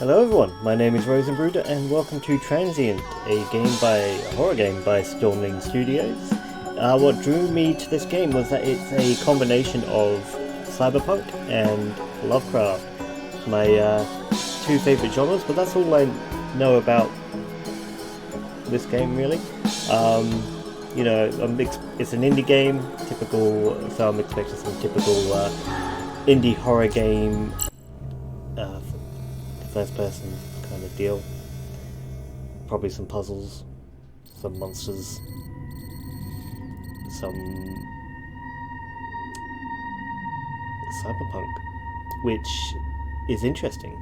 Hello everyone, my name is Rosenbruder and welcome to Transient, a horror game by Stormling Studios. What drew me to this game was that it's a combination of cyberpunk and Lovecraft, my two favourite genres, but that's all I know about this game really. It's an indie game, so I'm expecting some typical indie horror game, first person kind of deal. Probably some puzzles, some monsters, some cyberpunk, which is interesting.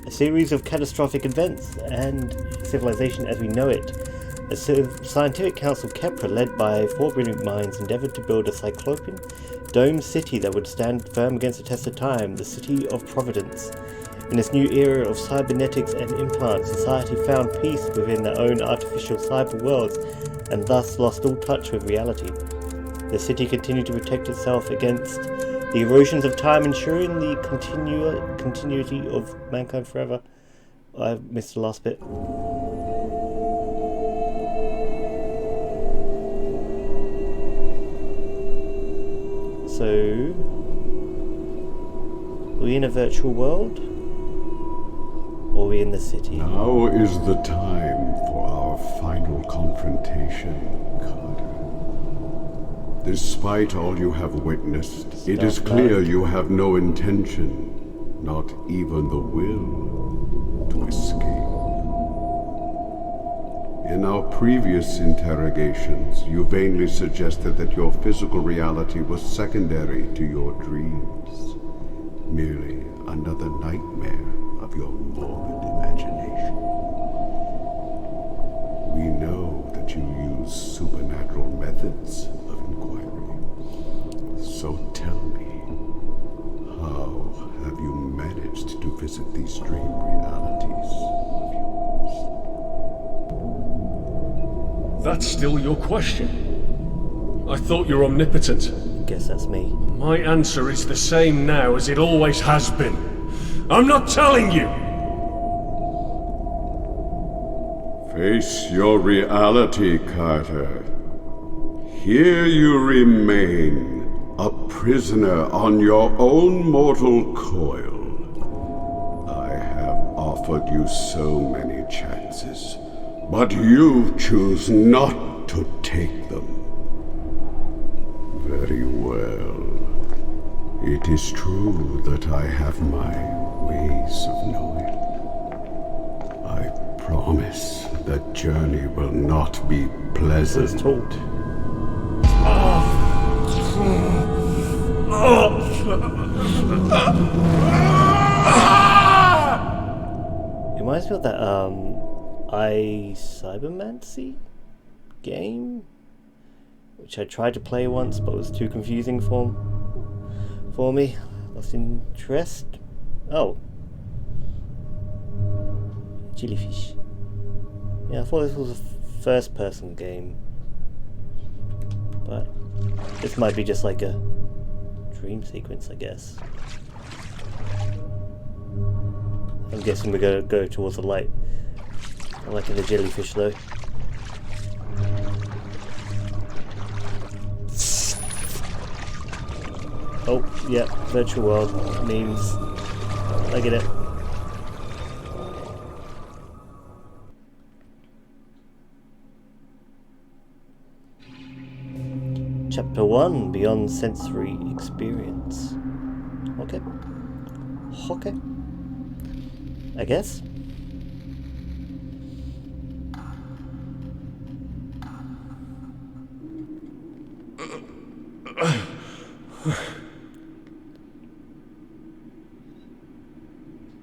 A series of catastrophic events and civilization as we know it. A scientific council Kepra, led by four brilliant minds, endeavoured to build a cyclopean domed city that would stand firm against the test of time, the City of Providence. In this new era of cybernetics and implants, society found peace within their own artificial cyber worlds and thus lost all touch with reality. The city continued to protect itself against the erosions of time, ensuring the continuity of mankind forever. I missed the last bit. So, are we in a virtual world? Or are we in the city? Now is the time for our final confrontation, Carter. Despite all you have witnessed, it is clear you have no intention, not even the will, to escape. In our previous interrogations, you vainly suggested that your physical reality was secondary to your dreams, merely another nightmare of your morbid imagination. We know that you use supernatural methods of inquiry. So tell me, how have you managed to visit these dream realities of yours? That's still your question? I thought you were omnipotent. Guess that's me. My answer is the same now as it always has been. I'm not telling you! Face your reality, Carter. Here you remain, a prisoner on your own mortal coil. I have offered you so many chances, but you choose not to take them. Very well. It is true that I have my ways of knowing. I promise that journey will not be pleasant. It reminds me of that cybermancy game, which I tried to play once but was too confusing for me. Lost interest. Oh, jellyfish. Yeah, I thought this was a first-person game, but this might be just like a dream sequence, I guess. I'm guessing we're gonna go towards the light. I like the jellyfish though. Oh, yeah, virtual world memes. I get it. Chapter 1, Beyond Sensory Experience. Okay. Okay. I guess.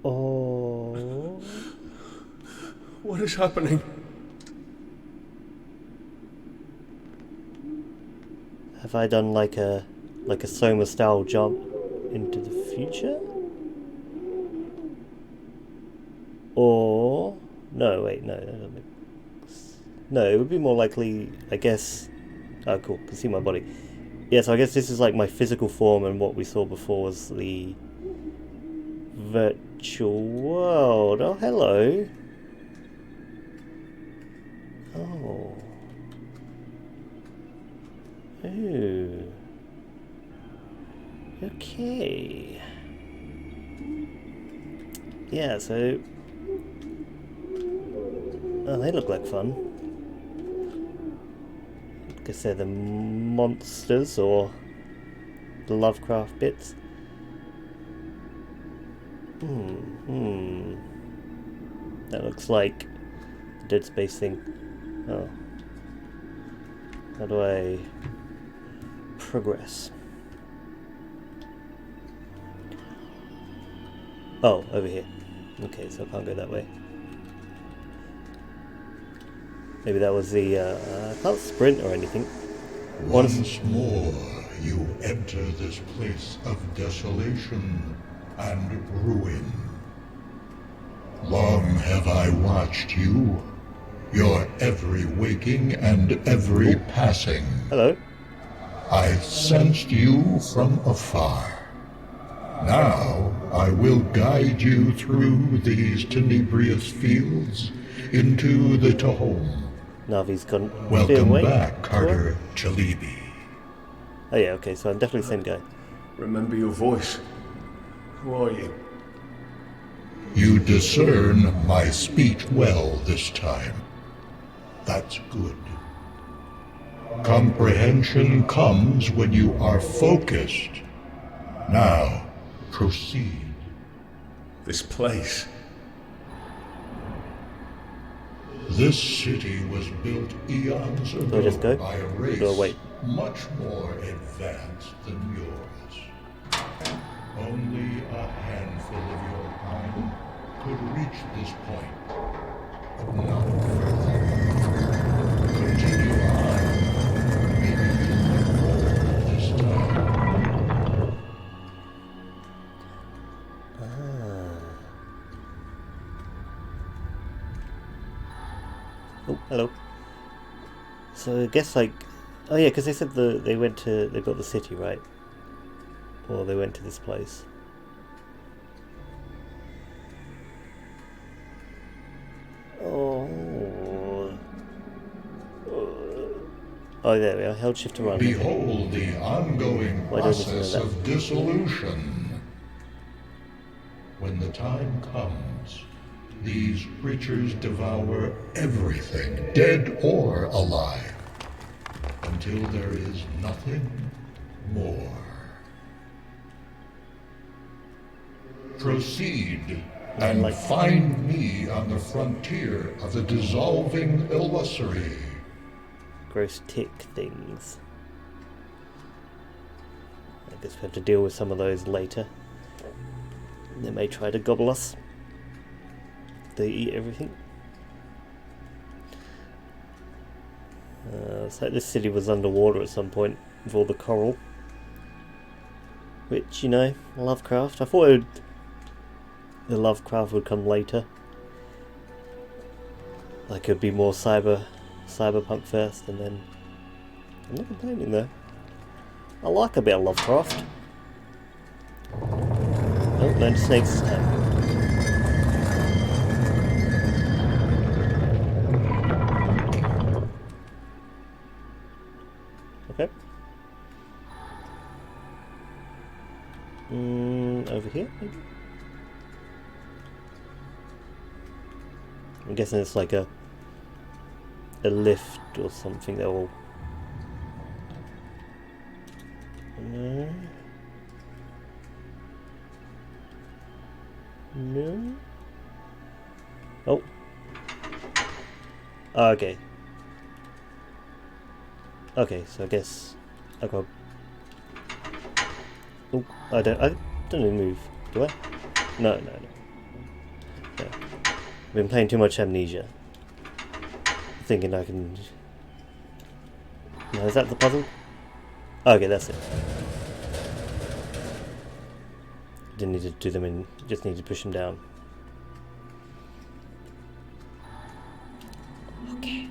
Oh. What is happening? Have I done like a Soma style jump into the future? Or no, wait, no, no, it would be more likely, I guess. Oh, cool, can see my body. Yeah, so I guess this is like my physical form, and what we saw before was the virtual world. Oh, hello. Oh. Ooh. Okay. Yeah, so... Oh, they look like fun. I guess they're the monsters or the Lovecraft bits. That looks like the Dead Space thing. Oh. How do I progress? Oh, over here. Okay, so I can't go that way. Maybe that was the, I can't sprint or anything. Once more you enter this place of desolation and ruin. Long have I watched you, your every waking and every passing. Hello. I sensed you from afar. Now I will guide you through these tenebrious fields into the Tahom. Navi's gone. Welcome back, Carter Chalibi. Oh yeah, okay, so I'm definitely the same guy. Remember your voice. Who are you? You discern my speech well this time. That's good. Comprehension comes when you are focused. Now, proceed. This place. This city was built eons Do I just go? ago by a race Do I wait? much more advanced than yours. Only a handful of your kind could reach this point. But not further. Continue on. Maybe you'll more this time. Oh, hello. So I guess like, oh yeah, because they said they built the city, right? Or they went to this place. Oh. Oh, there we are. Held shift to run. Behold the ongoing Why don't you know process that? of dissolution. When the time comes, these creatures devour everything, dead or alive, until there is nothing more. Proceed and find me on the frontier of the dissolving illusory. Gross tick things. I guess we have to deal with some of those later. They may try to gobble us. They eat everything. So this city was underwater at some point with all the coral. Which, you know, Lovecraft. I thought the Lovecraft would come later. Like it'd be more cyberpunk first, and then I'm not complaining though. I like a bit of Lovecraft. Oh, no snakes this time. Okay. Over here, maybe? I'm guessing it's like a lift or something that will... No. No. Oh. Okay. Okay, so I guess I got... Oh, I don't even move, do I? No. I've been playing too much Amnesia. Thinking I can... No, is that the puzzle? Okay, that's it. Didn't need to do them in, just need to push them down. Okay.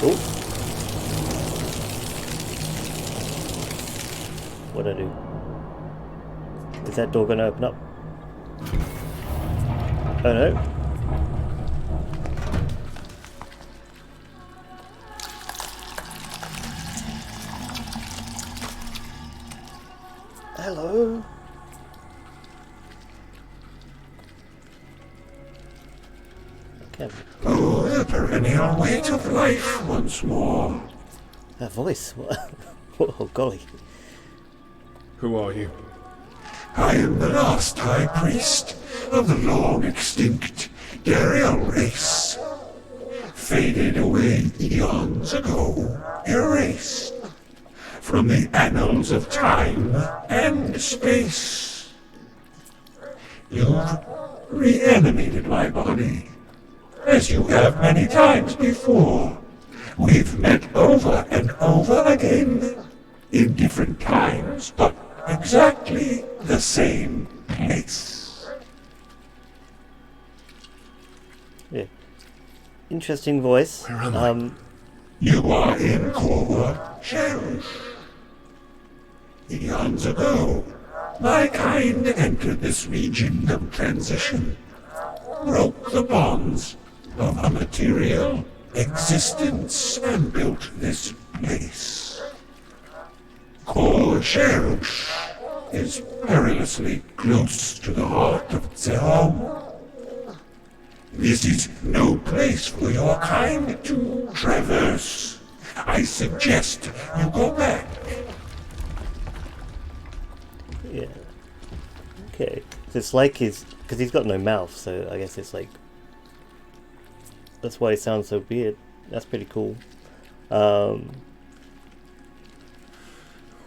Oh. What'd I do? Is that door gonna open up? Oh no. Hello? Okay. Oh, the perennial weight of life once more. That voice. Oh, golly. Who are you? I am the last High Priest of the long-extinct Dariel race. Faded away eons ago, erased from the annals of time and space. You've reanimated my body, as you have many times before. We've met over and over again, in different times, but exactly the same place. Yeah. Interesting voice. Where am I? You are in Korwa Cherush. Eons ago, my kind entered this region of transition, broke the bonds of a material existence, and built this place. Korwa Cherush is perilously close to the heart of Zehom. This is no place for your kind to traverse. I suggest you go back. Yeah. Okay. So it's like because he's got no mouth, so I guess it's like that's why he sounds so weird. That's pretty cool.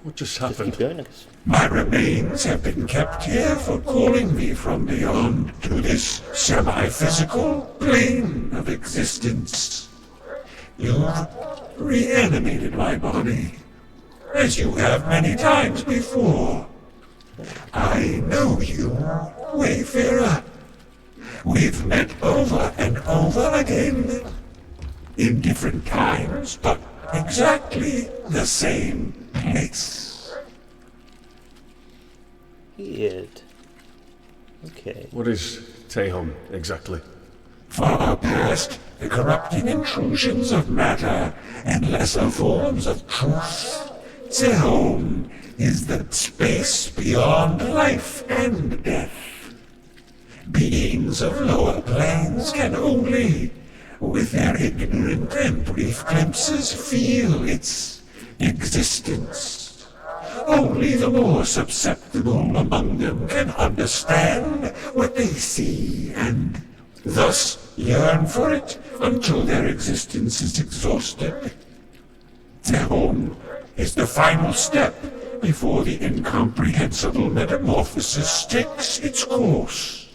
What just Just happened? keep going, I guess. My remains have been kept here for calling me from beyond to this semi-physical plane of existence. You've reanimated my body, as you have many times before. I know you, Wayfarer. We've met over and over again, in different times, but exactly the same place. Weird. Okay. What is Tehom exactly? Far past the corrupting intrusions of matter and lesser forms of truth, Zehom is the space beyond life and death. Beings of lower planes can only, with their ignorant and brief glimpses, feel its existence. Only the more susceptible among them can understand what they see and thus yearn for it until their existence is exhausted. Zehom is the final step before the incomprehensible metamorphosis takes its course.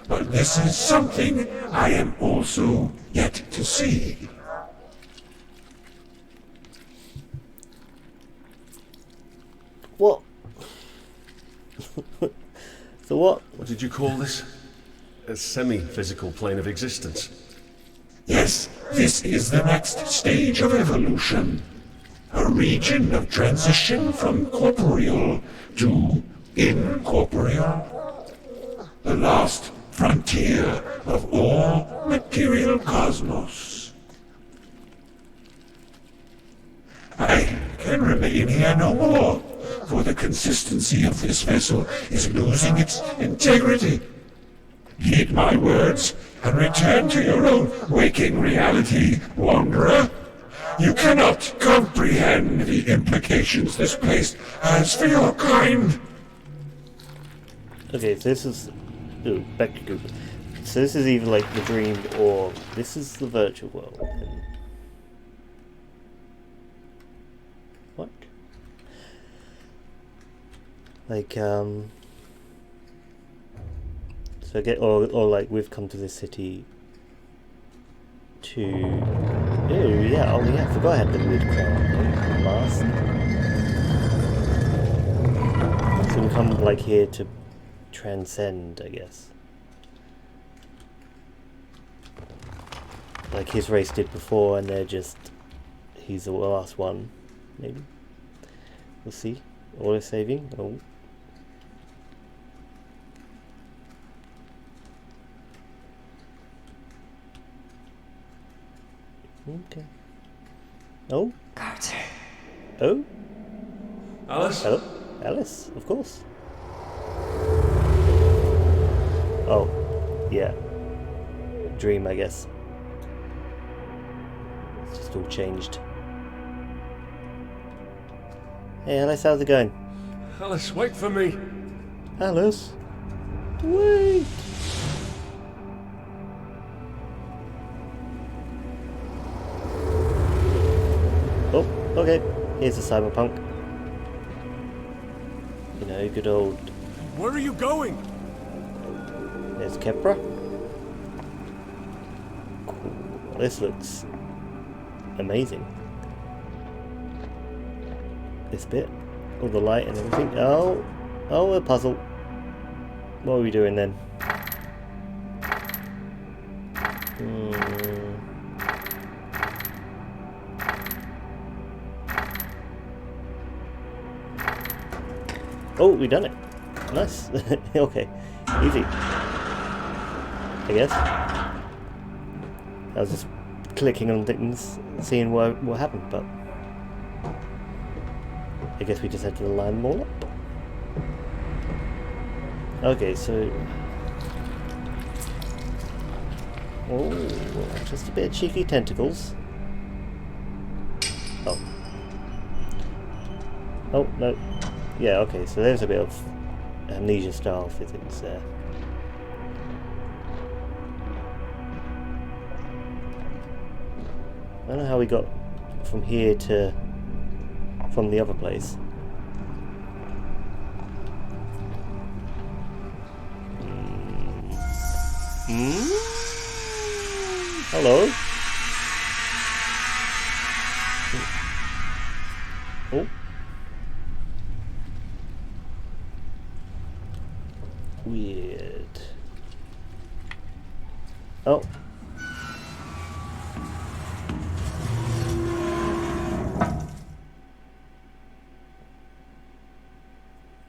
But this is something I am also yet to see. What? So what? What did you call this? A semi-physical plane of existence? Yes, this is the next stage of evolution. A region of transition from corporeal to incorporeal. The last frontier of all material cosmos. I can remain here no more, for the consistency of this vessel is losing its integrity. Heed my words and return to your own waking reality, wanderer. You cannot comprehend the implications this place has for your kind. Okay, so this is back to Google. So this is either like the dream or this is the virtual world. What? Like so I get or like we've come to this city to yeah, oh yeah, I forgot I had the weird crown mask. So we come like here to transcend, I guess. Like his race did before, and he's the last one, maybe. We'll see. Auto saving. Oh. Okay. Oh. Carter. Oh. Alice? Hello. Alice, of course. Oh. Yeah. Dream, I guess. It's just all changed. Hey Alice, how's it going? Alice, wait for me. Alice? Wait! Oh, okay. Here's the cyberpunk. You know, good old... Where are you going? There's Kepra. Cool. This looks amazing. This bit. All the light and everything. Oh! Oh, a puzzle. What are we doing then? Oh, we done it. Nice. Okay. Easy. I guess. I was just clicking on things, seeing what happened, but I guess we just had to line them all up. Okay, so... Oh, just a bit of cheeky tentacles. Oh. Oh, no. Yeah, okay, so there's a bit of amnesia-style physics there. I don't know how we got from here to... from the other place. Hello? Oh. Weird. Oh.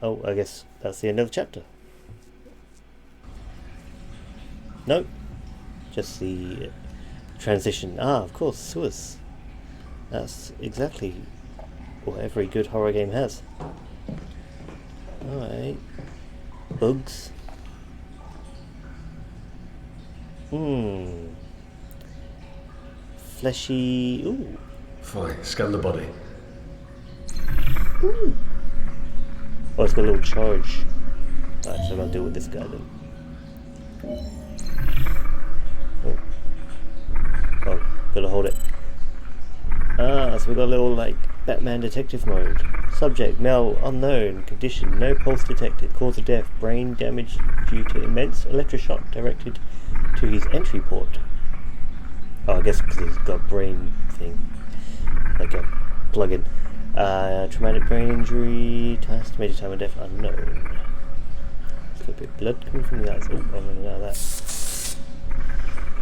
Oh, I guess that's the end of the chapter. No. Just the transition. Ah, of course, sewers. That's exactly what every good horror game has. Alright. Bugs. Fleshy. Ooh. Fine, scan the body. Ooh. Oh, it's got a little charge. Alright, so I'm gonna deal with this guy then. Oh. Oh, gotta hold it. Ah, so we got a little, like, Batman detective mode. Subject, male, unknown, condition, no pulse detected, cause of death, brain damage due to immense electroshock directed to his entry port. Oh, I guess because he's got a brain thing. Like a plug-in. Traumatic brain injury, estimated time of death unknown. There's a bit of blood coming from the eyes. Oh, I'm running out of that.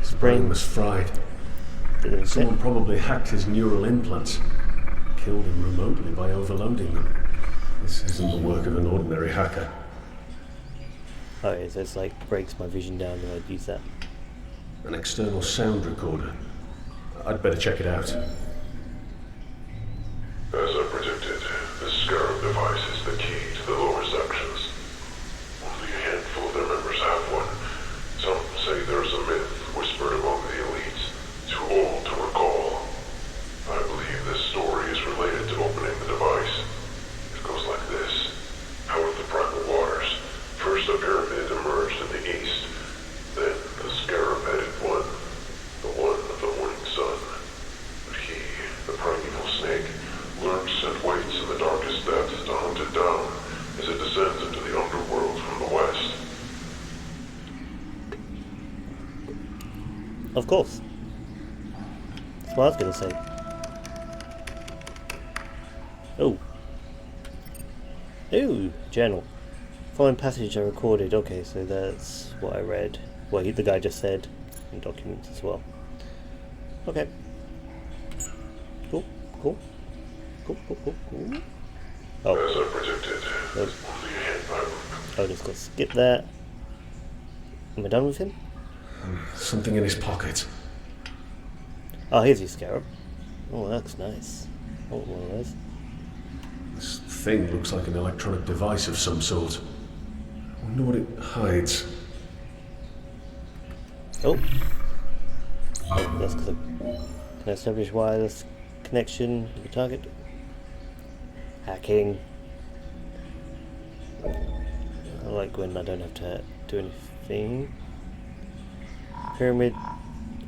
His brain was fried. Someone probably hacked his neural implants. Killed him remotely by overloading them. This isn't the work of an ordinary hacker. Oh, yeah, so it's like breaks my vision down and I'd use that. An external sound recorder. I'd better check it out. As I predicted, the Scarab device is the key to the lower sections. Only a handful of their members have one. Some say there's a myth whispered among the elites, too old to recall. I believe this story is related to opening the device. It goes like this. Out of the primal waters, first a pyramid emerged in the east, then the scarab-headed one, the one of the morning sun. But he, the primeval snake, lurks and waits in the darkest depths to hunt it down as it descends into the underworld from the west. Of course. That's what I was going to say. Oh. Ooh, journal. Following passage I recorded. Okay, so that's what I read. Well, the guy just said in documents as well. Okay. Cool, cool. Cool, cool, cool, cool. Oh. As I predicted, Nope. only a hand Oh, just got to skip that. Am I done with him? Something in his pocket. Oh, here's your scarab. Oh, that looks nice. Oh, one of those. This thing looks like an electronic device of some sort. I wonder what it hides. Oh. Oh, that's because can I establish wireless connection with the target? Hacking. I like when I don't have to do anything. Pyramid.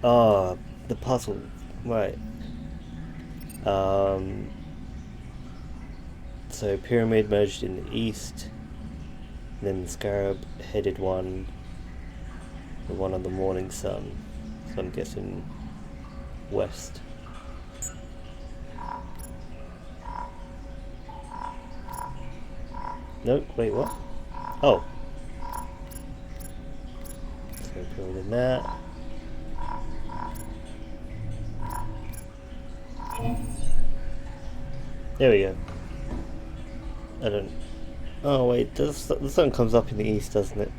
Ah, the puzzle. Right. So pyramid merged in the east. Then the scarab headed one. The one on the morning sun. So I'm guessing west. Nope, wait, what? Oh. So build in that. There we go. I don't... Oh wait, the sun comes up in the east, doesn't it?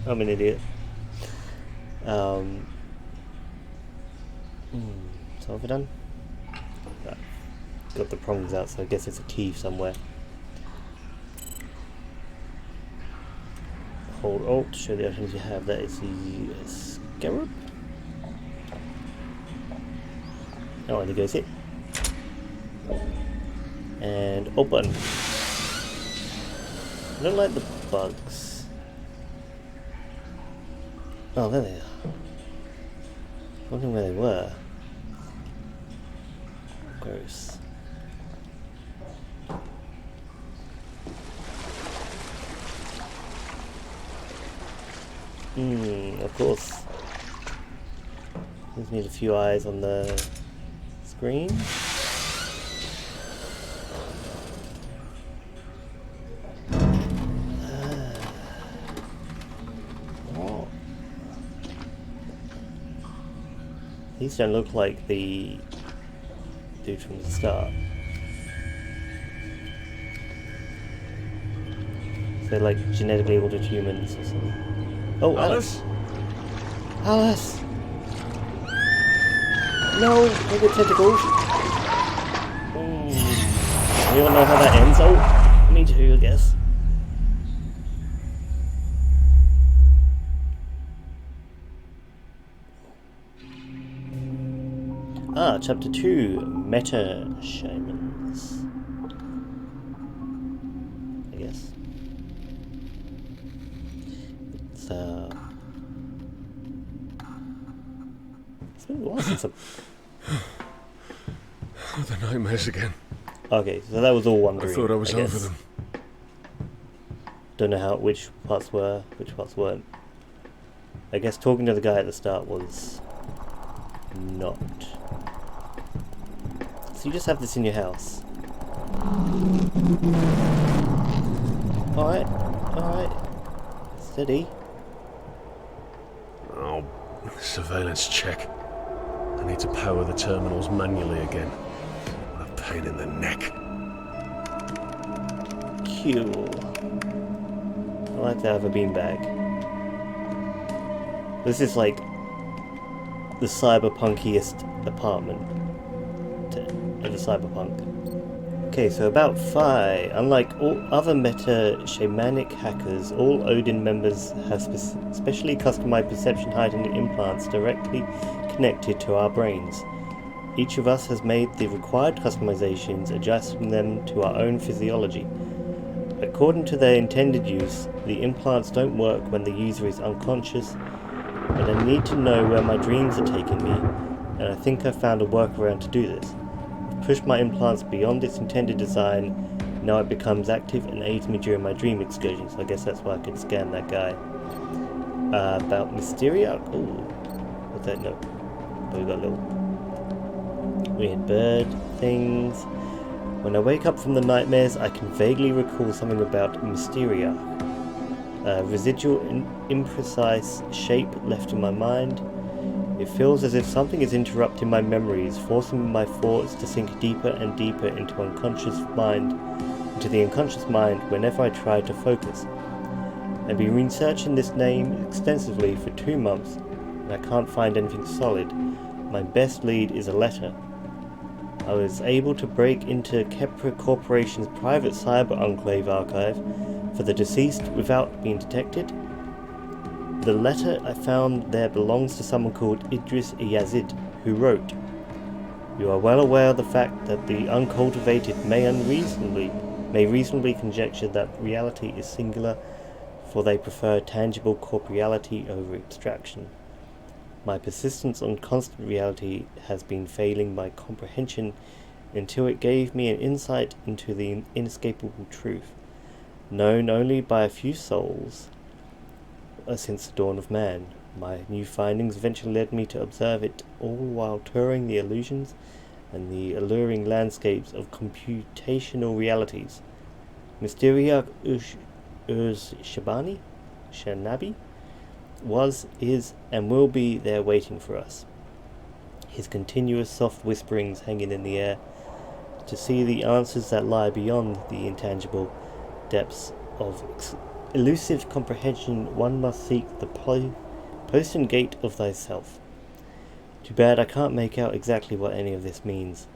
I'm an idiot. So have we done? No. Got the prongs out, so I guess it's a key somewhere. Hold Alt to show the items you have. That is the scarab. Oh, and it goes here. And open. I don't like the bugs. Oh, there they are. Wondering where they were. Gross. Of course. Just need a few eyes on the screen. What? These don't look like the dude from the start. They're like genetically altered humans or something. Oh, Alice! Alice! No, look at tentacles. You don't know how that ends? Oh, me too, I guess. Ah, chapter 2, Meta Shamans. I guess. It's been a while since Oh, the nightmares again. Okay, so that was all one dream. I thought I was over guess. them. Don't know which parts were, which parts weren't. I guess talking to the guy at the start was not. So you just have this in your house. Alright, alright. Steady. Oh, surveillance check. I need to power the terminals manually again. What a pain in the neck. Cool. I like to have a beanbag. This is like the cyberpunkiest apartment of the cyberpunk. Okay, so about Phi. Unlike all other meta shamanic hackers, all Odin members have specially customized perception heightening implants directly connected to our brains. Each of us has made the required customizations, adjusting them to our own physiology. According to their intended use, the implants don't work when the user is unconscious, but I need to know where my dreams are taking me, and I think I've found a workaround to do this. I've pushed my implants beyond its intended design. Now it becomes active and aids me during my dream excursions. I guess that's why I could scan that guy. About Mysteria? Ooh. What's that? No. But we got a little weird bird things. When I wake up from the nightmares, I can vaguely recall something about Mysteria. Residual imprecise shape left in my mind. It feels as if something is interrupting my memories, forcing my thoughts to sink deeper and deeper into unconscious mind into the unconscious mind whenever I try to focus. I've been researching this name extensively for 2 months, and I can't find anything solid. My best lead is a letter. I was able to break into Kepra Corporation's private cyber enclave archive for the deceased without being detected. The letter I found there belongs to someone called Idris Yazid, who wrote, "You are well aware of the fact that the uncultivated may reasonably conjecture that reality is singular, for they prefer tangible corporeality over abstraction. My persistence on constant reality has been failing my comprehension until it gave me an insight into the inescapable truth, known only by a few souls since the dawn of man. My new findings eventually led me to observe it all while touring the illusions and the alluring landscapes of computational realities. Mysteria Shanabi was, is, and will be there waiting for us. His continuous soft whisperings hanging in the air. To see the answers that lie beyond the intangible depths of elusive comprehension, one must seek the postern gate of thyself. Too bad I can't make out exactly what any of this means.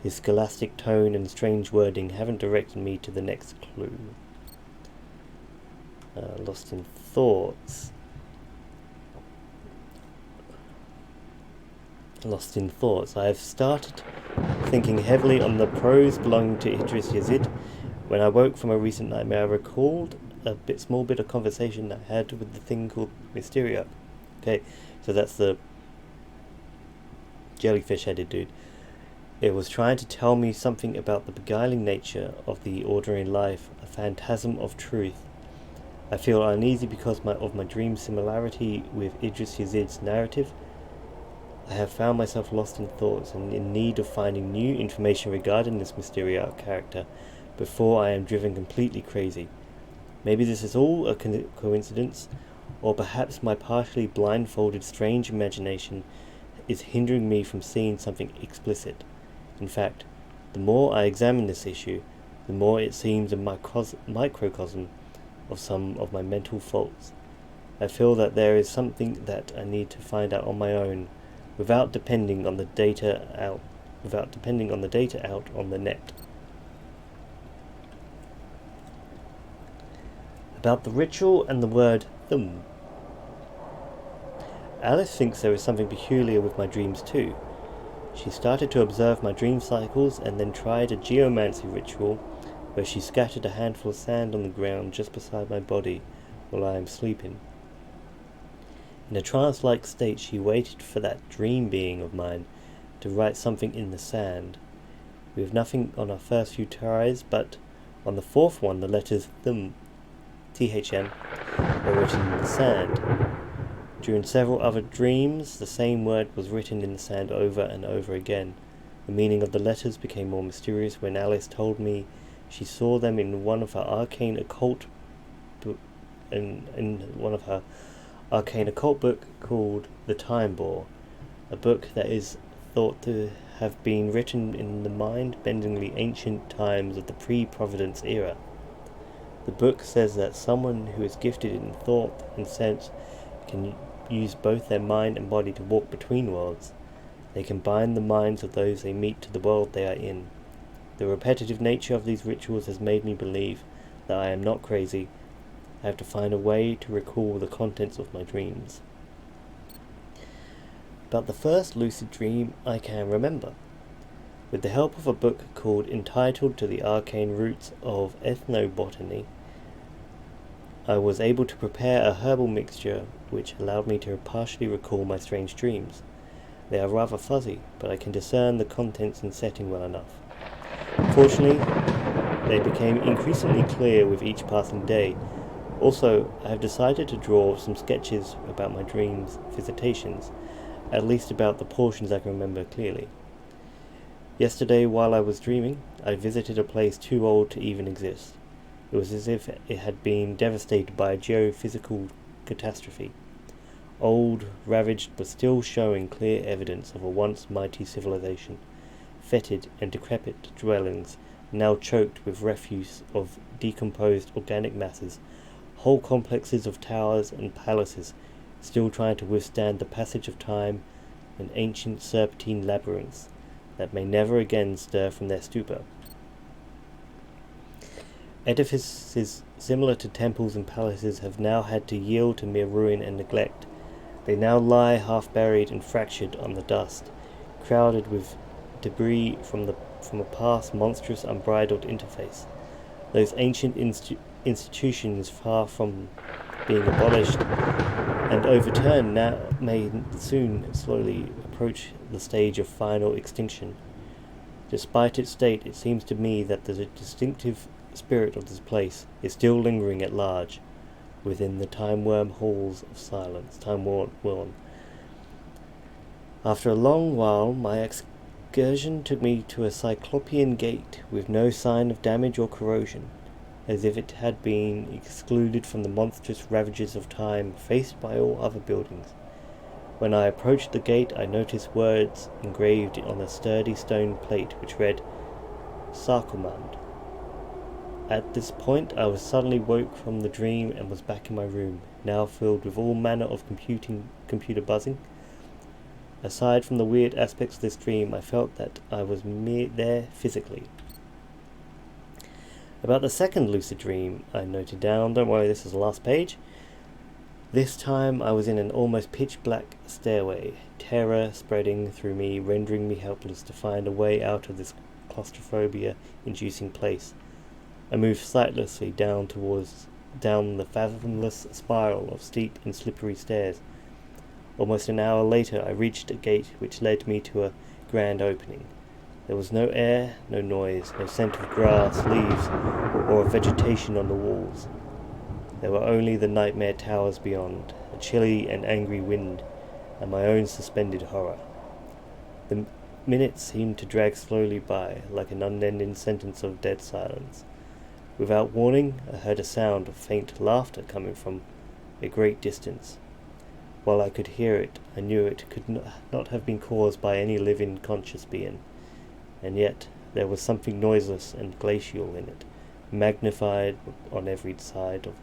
His scholastic tone and strange wording haven't directed me to the next clue." Lost in thoughts. I have started thinking heavily on the prose belonging to Idris Yazid. When I woke from a recent nightmare, I recalled a small bit of conversation I had with the thing called Mysteria. Okay, so that's the jellyfish-headed dude. It was trying to tell me something about the beguiling nature of the ordinary life, a phantasm of truth. I feel uneasy because of my dream similarity with Idris Yazid's narrative. I have found myself lost in thoughts and in need of finding new information regarding this Mysteria character before I am driven completely crazy. Maybe this is all a coincidence, or perhaps my partially blindfolded strange imagination is hindering me from seeing something explicit. In fact, the more I examine this issue, the more it seems a microcosm of some of my mental faults. I feel that there is something that I need to find out on my own, without depending on the data out on the net. About the ritual and the word thum. Alice thinks there is something peculiar with my dreams too. She started to observe my dream cycles and then tried a geomancy ritual where she scattered a handful of sand on the ground just beside my body while I am sleeping. In a trance-like state, she waited for that dream being of mine to write something in the sand. We have nothing on our first few tries, but on the fourth one the letters THM were written in the sand. During several other dreams, the same word was written in the sand over and over again. The meaning of the letters became more mysterious when Alice told me she saw them in one of her arcane occult book called The Time Bore, a book that is thought to have been written in the mind-bendingly ancient times of the pre-Providence era. The book says that someone who is gifted in thought and sense can use both their mind and body to walk between worlds. They can bind the minds of those they meet to the world they are in. The repetitive nature of these rituals has made me believe that I am not crazy. I have to find a way to recall the contents of my dreams. About the first lucid dream I can remember. With the help of a book called Entitled to the Arcane Roots of Ethnobotany, I was able to prepare a herbal mixture which allowed me to partially recall my strange dreams. They are rather fuzzy, but I can discern the contents and setting well enough. Fortunately, they became increasingly clear with each passing day. Also, I have decided to draw some sketches about my dreams' visitations, at least about the portions I can remember clearly. Yesterday, while I was dreaming, I visited a place too old to even exist. It was as if it had been devastated by a geophysical catastrophe. Old, ravaged, but still showing clear evidence of a once mighty civilization. Fetid and decrepit dwellings now choked with refuse of decomposed organic masses, whole complexes of towers and palaces still trying to withstand the passage of time, and ancient serpentine labyrinths that may never again stir from their stupor. Edifices similar to temples and palaces have now had to yield to mere ruin and neglect. They now lie half buried and fractured on the dust, crowded with debris from a past monstrous unbridled interface. Those ancient institutions, far from being abolished and overturned, now may soon slowly approach the stage of final extinction. Despite its state, it seems to me that the distinctive spirit of this place is still lingering at large within the time-worn halls of silence. Time-worn. After a long while, my excursion took me to a cyclopean gate with no sign of damage or corrosion, as if it had been excluded from the monstrous ravages of time faced by all other buildings. When I approached the gate, I noticed words engraved on a sturdy stone plate which read, Sarkomand. At this point, I was suddenly woke from the dream and was back in my room, now filled with all manner of computer buzzing. Aside from the weird aspects of this dream, I felt that I was there physically. About the second lucid dream, I noted down, don't worry, this is the last page. This time I was in an almost pitch-black stairway, terror spreading through me, rendering me helpless to find a way out of this claustrophobia-inducing place. I moved sightlessly down the fathomless spiral of steep and slippery stairs. Almost an hour later I reached a gate which led me to a grand opening. There was no air, no noise, no scent of grass, leaves, or of vegetation on the walls. There were only the nightmare towers beyond, a chilly and angry wind, and my own suspended horror. The minutes seemed to drag slowly by, like an unending sentence of dead silence. Without warning, I heard a sound of faint laughter coming from a great distance. While I could hear it, I knew it could not have been caused by any living conscious being. And yet there was something noiseless and glacial in it, magnified on every side of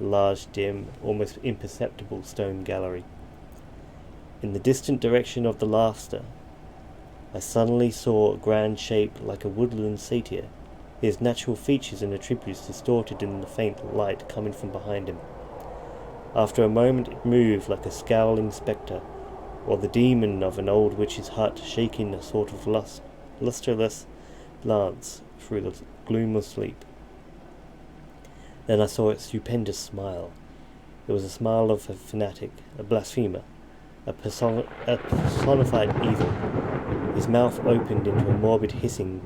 the large, dim, almost imperceptible stone gallery. In the distant direction of the laughter, I suddenly saw a grand shape like a woodland satyr, his natural features and attributes distorted in the faint light coming from behind him. After a moment it moved like a scowling spectre, or the demon of an old witch's hut shaking a sort of lustreless glance through the gloom of sleep. Then I saw its stupendous smile. It was a smile of a fanatic, a blasphemer, a personified evil. His mouth opened into a morbid hissing,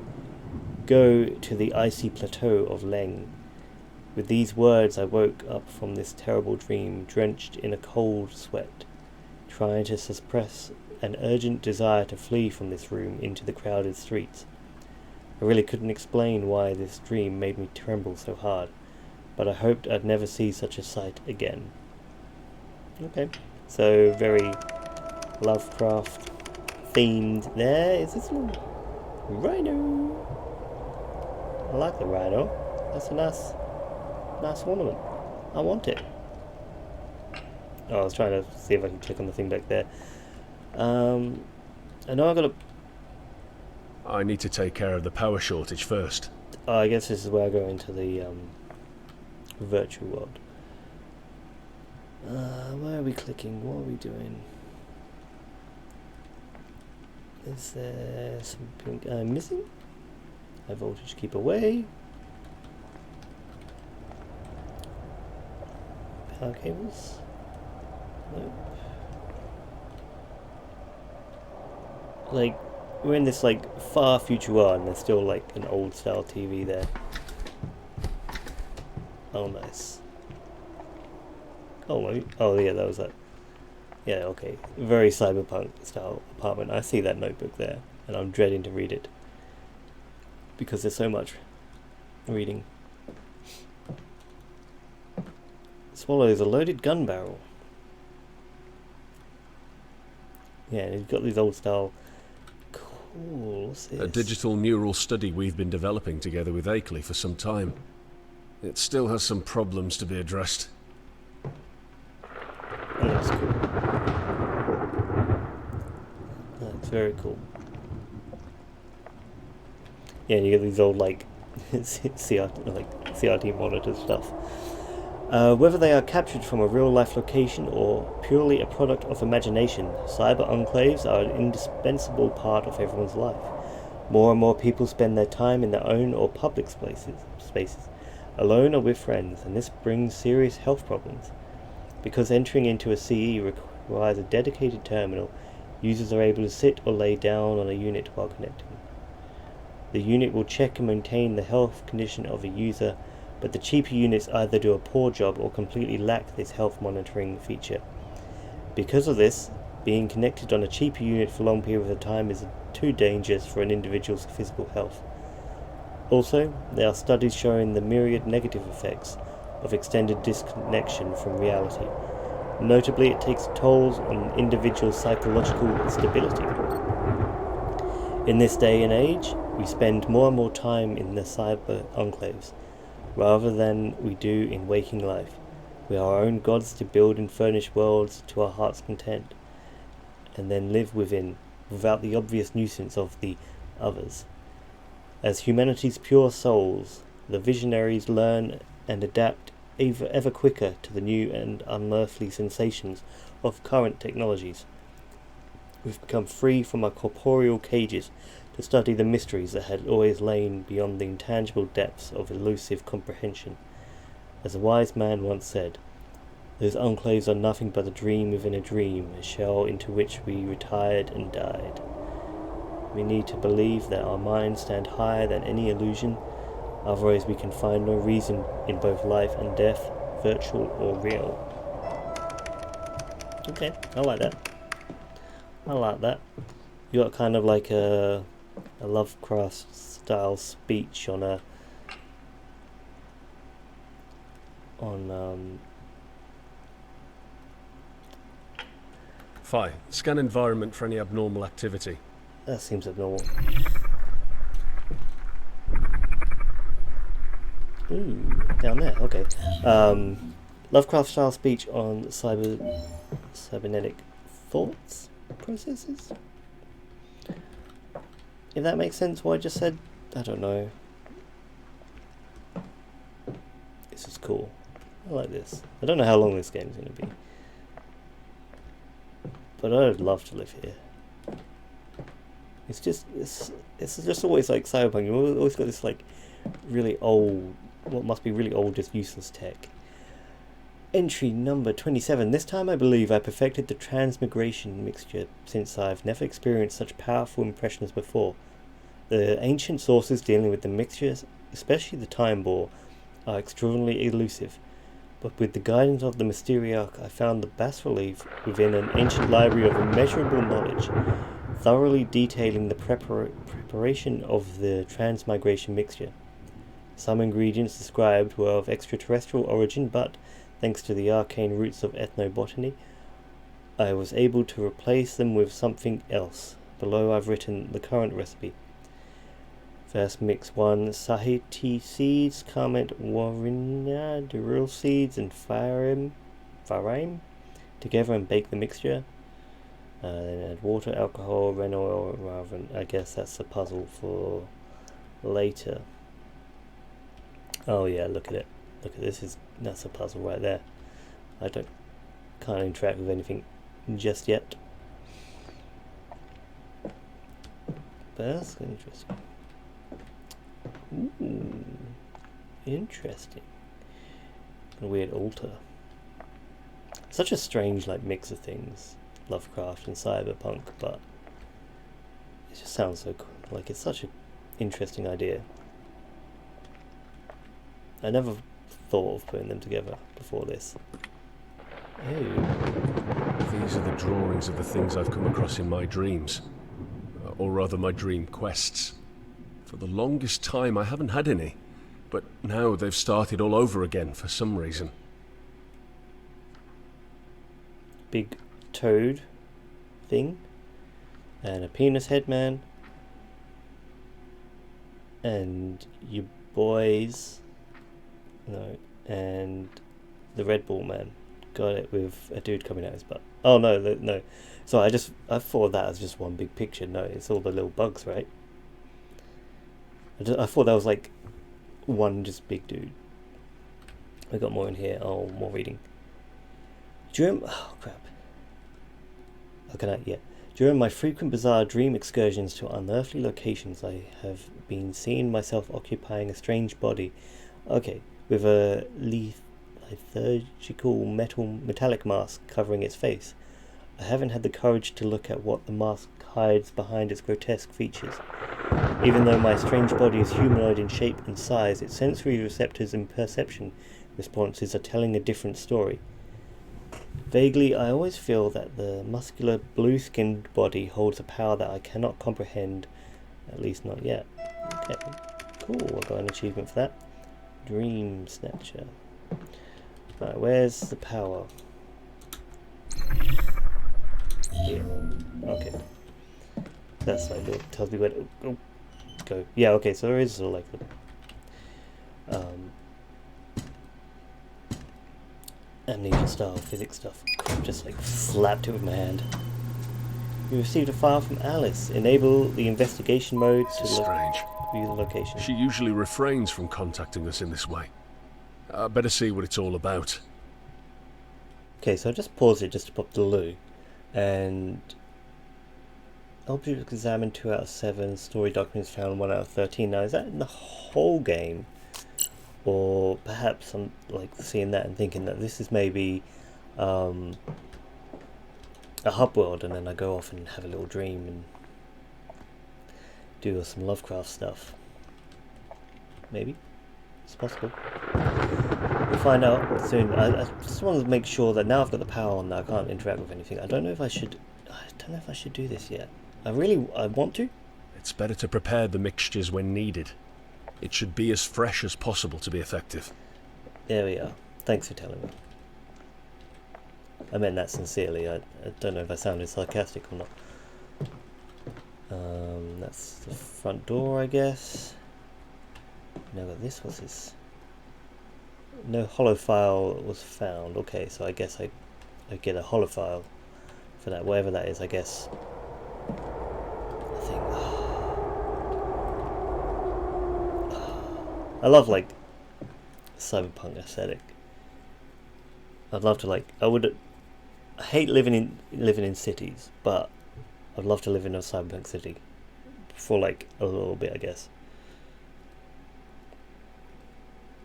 "Go to the icy plateau of Leng." With these words I woke up from this terrible dream, drenched in a cold sweat, trying to suppress an urgent desire to flee from this room into the crowded streets. I really couldn't explain why this dream made me tremble so hard, but I hoped I'd never see such a sight again. Okay, so very Lovecraft themed there. Is this one? Rhino! I like the rhino. That's a nice ornament. I want it. Oh, I was trying to see if I can click on the thing back there. I know I've got to... I need to take care of the power shortage first. Oh, I guess this is where I go into the virtual world. Where are we clicking? What are we doing? Is there something I'm missing? High voltage, keep away. Power cables? Nope. Like, we're in this like far future world and there's still like an old style TV there. Oh nice. Oh yeah, that was that. Yeah, okay. Very cyberpunk style apartment. I see that notebook there and I'm dreading to read it, because there's so much reading. Swallows a loaded gun barrel. Yeah, and he's got these old style Ooh, what's this? A digital neural study we've been developing together with Akeley for some time. It still has some problems to be addressed. That looks cool. That's very cool. Yeah, you get these old like CRT monitor stuff. Whether they are captured from a real-life location or purely a product of imagination, cyber enclaves are an indispensable part of everyone's life. More and more people spend their time in their own or public spaces, alone or with friends, and this brings serious health problems. Because entering into a CE requires a dedicated terminal, users are able to sit or lay down on a unit while connecting. The unit will check and maintain the health condition of a user, but the cheaper units either do a poor job or completely lack this health monitoring feature. Because of this, being connected on a cheaper unit for long periods of time is too dangerous for an individual's physical health. Also, there are studies showing the myriad negative effects of extended disconnection from reality. Notably, it takes tolls on individuals' psychological stability. In this day and age, we spend more and more time in the cyber enclaves, rather than we do in waking life. We are our own gods to build and furnish worlds to our heart's content, and then live within, without the obvious nuisance of the others. As humanity's pure souls, the visionaries learn and adapt ever quicker to the new and unearthly sensations of current technologies. We've become free from our corporeal cages to study the mysteries that had always lain beyond the intangible depths of elusive comprehension. As a wise man once said, those enclaves are nothing but a dream within a dream, a shell into which we retired and died. We need to believe that our minds stand higher than any illusion, otherwise we can find no reason in both life and death, virtual or real. Okay, I like that. I like that. You got kind of like a Lovecraft style speech on Fine. Scan environment for any abnormal activity. that seems abnormal. Ooh, down there, okay. Lovecraft style speech on cybernetic thoughts processes? If that makes sense, what I just said, I don't know. This is cool. I like this. I don't know how long this game is going to be, but I'd love to live here. It's just always like cyberpunk. You've always got this like really old, what must be really old, just useless tech. Entry number 27. This time I believe I perfected the transmigration mixture, since I've never experienced such powerful impressions before. The ancient sources dealing with the mixtures, especially the time bore, are extraordinarily elusive, but with the guidance of the Mysteriarch I found the bas-relief within an ancient library of immeasurable knowledge, thoroughly detailing the preparation of the transmigration mixture. Some ingredients described were of extraterrestrial origin, but thanks to the arcane roots of ethnobotany, I was able to replace them with something else. Below I've written the current recipe. First mix 1 sahiti seeds, Carmet warina, duril seeds and farim together and bake the mixture. Then add water, alcohol, ren oil, rather than, I guess that's a puzzle for later. Oh yeah, look at it. Look at this, that's a puzzle right there. I can't interact with anything just yet. But that's interesting. Ooh, interesting. A weird altar. Such a strange like mix of things, Lovecraft and cyberpunk, but it just sounds so cool. Like it's such an interesting idea. I never thought of putting them together before this. Oh. These are the drawings of the things I've come across in my dreams. Or rather, my dream quests. For the longest time, I haven't had any. But now they've started all over again for some reason. Big toad thing. And a penis head man. and you boys, no, and the Red Ball man got it with a dude coming out his butt. Oh no, no. So I thought that was just one big picture. No, it's all the little bugs, right? I thought that was like one just big dude. I got more in here. Oh, more reading. Oh crap. During my frequent bizarre dream excursions to unearthly locations, I have been seeing myself occupying a strange body. Okay, with a liturgical metallic mask covering its face. I haven't had the courage to look at what the mask hides behind its grotesque features. Even though my strange body is humanoid in shape and size, its sensory receptors and perception responses are telling a different story. Vaguely, I always feel that the muscular, blue-skinned body holds a power that I cannot comprehend, at least not yet. Okay, cool, I got an achievement for that. Dream Snatcher. Right, where's the power? Here. Okay. That's like, it tells me where to go. Yeah, okay, so there is sort of like the amnesia style physics stuff. Just like slapped it with my hand. You received a file from Alice. Enable the investigation mode to strange. View the location. She usually refrains from contacting us in this way. I better see what it's all about. Okay, so I just paused it just to pop the loo. And object examined 2 out of 7. Story documents found 1 out of 13. Now, is that in the whole game? Or perhaps I'm like seeing that and thinking that this is maybe a hub world, and then I go off and have a little dream and do some Lovecraft stuff. Maybe it's possible. We'll find out soon. I just want to make sure that now I've got the power on, that I can't interact with anything. I don't know if I should do this yet. I want to. It's better to prepare the mixtures when needed. It should be as fresh as possible to be effective. There we are. Thanks for telling me. I meant that sincerely. I don't know if I sounded sarcastic or not. That's the front door, I guess. Now got this. What's this? No hollow file was found. Okay, so I guess I get a hollow file for that, whatever that is, I guess. I think. I love like cyberpunk aesthetic. I'd love to I hate living in cities, but I'd love to live in a cyberpunk city for like a little bit, I guess.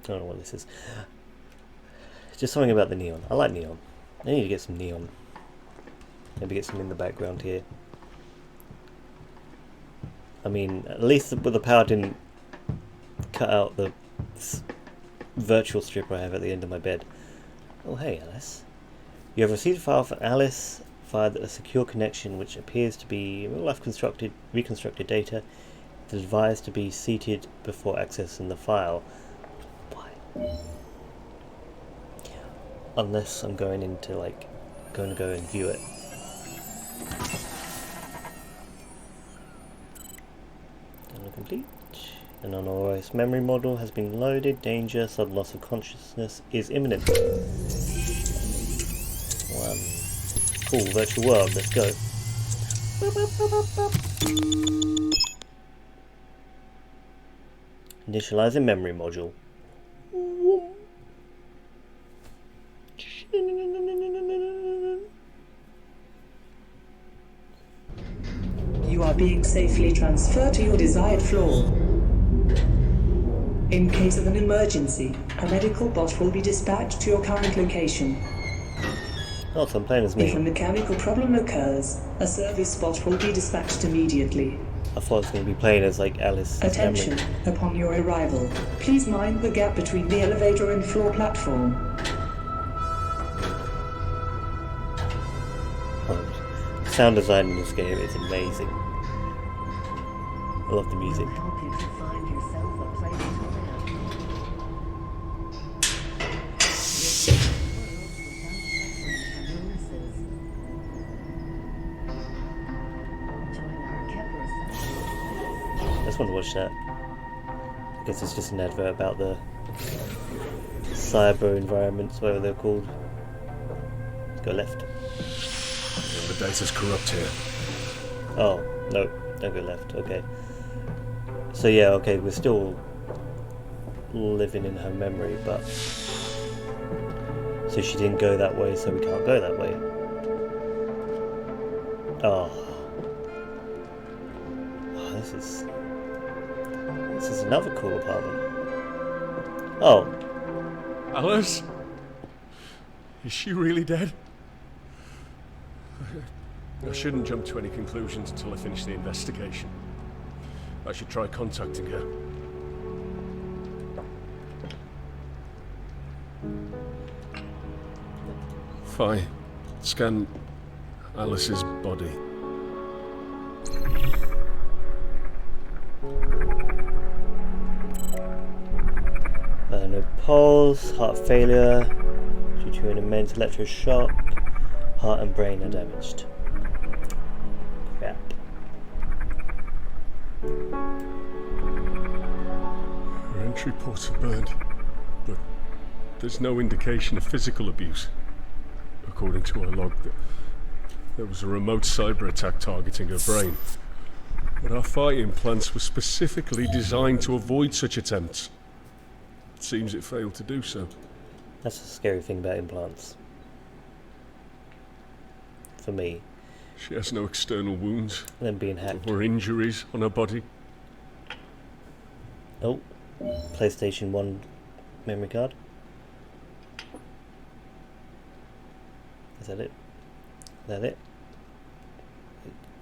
I don't know what this is. Just something about the neon. I like neon. I need to get some neon. Maybe get some in the background here. I mean, at least the power didn't cut out the virtual strip I have at the end of my bed. Oh hey Alice. You have received a file from Alice via a secure connection which appears to be real-life reconstructed data. It is advised to be seated before accessing the file. Why? Unless I'm going into going to go and view it. Complete. An unauthorized memory model has been loaded. Danger, sudden loss of consciousness is imminent. One. Cool, virtual world, let's go. Initializing memory module. You are being safely transferred to your desired floor. In case of an emergency, a medical bot will be dispatched to your current location. Oh, so I'm playing as me. If a mechanical problem occurs, a service bot will be dispatched immediately. I thought I was going to be playing as Alice. Attention, upon your arrival, please mind the gap between the elevator and floor platform. Oh, sound design in this game is amazing. I love the music. Help you to find yourself a place to live. I just want to watch that. guess it's just an advert about the cyber environments, whatever they're called. Let's go left. The data's corrupt here. Oh, no, don't go left, okay. So yeah, okay, we're still living in her memory, but... So she didn't go that way, so we can't go that way. Oh. Oh, this is another cool apartment. Oh. Alice? Is she really dead? I shouldn't jump to any conclusions until I finish the investigation. I should try contacting her. Fine. Scan Alice's body. No pulse, heart failure due to an immense electroshock. Heart and brain are damaged. Crap. Her entry ports are burned, but there's no indication of physical abuse. According to our log, there was a remote cyber attack targeting her brain. But our fight implants were specifically designed to avoid such attempts. It seems it failed to do so. That's the scary thing about implants. For me. She has no external wounds And then being hacked. or injuries on her body. Oh, PlayStation 1 memory card. Is that it? Is that it?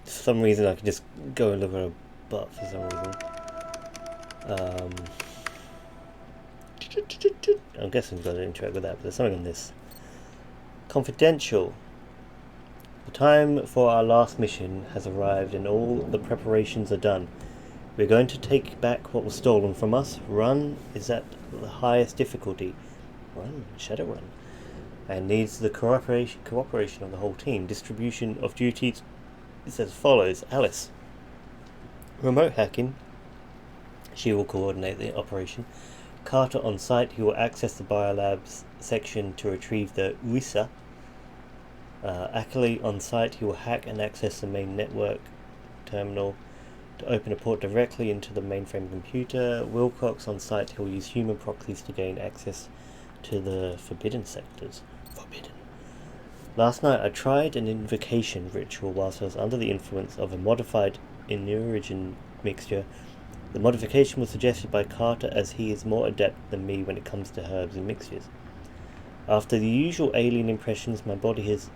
For some reason I can just go and look at her butt for some reason. I'm guessing we've got to interact with that, but there's something on this. Confidential. The time for our last mission has arrived and all the preparations are done. We're going to take back what was stolen from us. Run is at the highest difficulty. Run, Shadowrun. And needs the cooperation of the whole team. Distribution of duties is as follows. Alice. Remote hacking. She will coordinate the operation. Carter on site. He will access the biolabs section to retrieve the RISA. Ackley on site. He will hack and access the main network terminal to open a port directly into the mainframe computer. Wilcox on site. He will use human proxies to gain access to the forbidden sectors. Forbidden. Last night I tried an invocation ritual whilst I was under the influence of a modified Inurigen mixture. The modification was suggested by Carter as he is more adept than me when it comes to herbs and mixtures. After the usual alien impressions my body has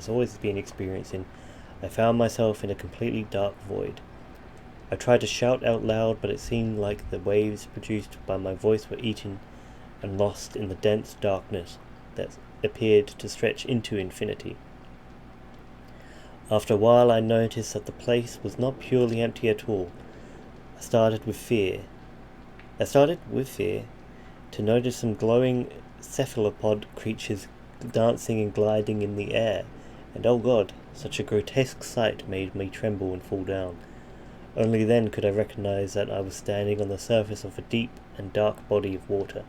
always been experiencing, I found myself in a completely dark void. I tried to shout out loud, but it seemed like the waves produced by my voice were eaten and lost in the dense darkness that appeared to stretch into infinity. After a while I noticed that the place was not purely empty at all. I started with fear to notice some glowing cephalopod creatures dancing and gliding in the air, and oh god, such a grotesque sight made me tremble and fall down. Only then could I recognize that I was standing on the surface of a deep and dark body of water.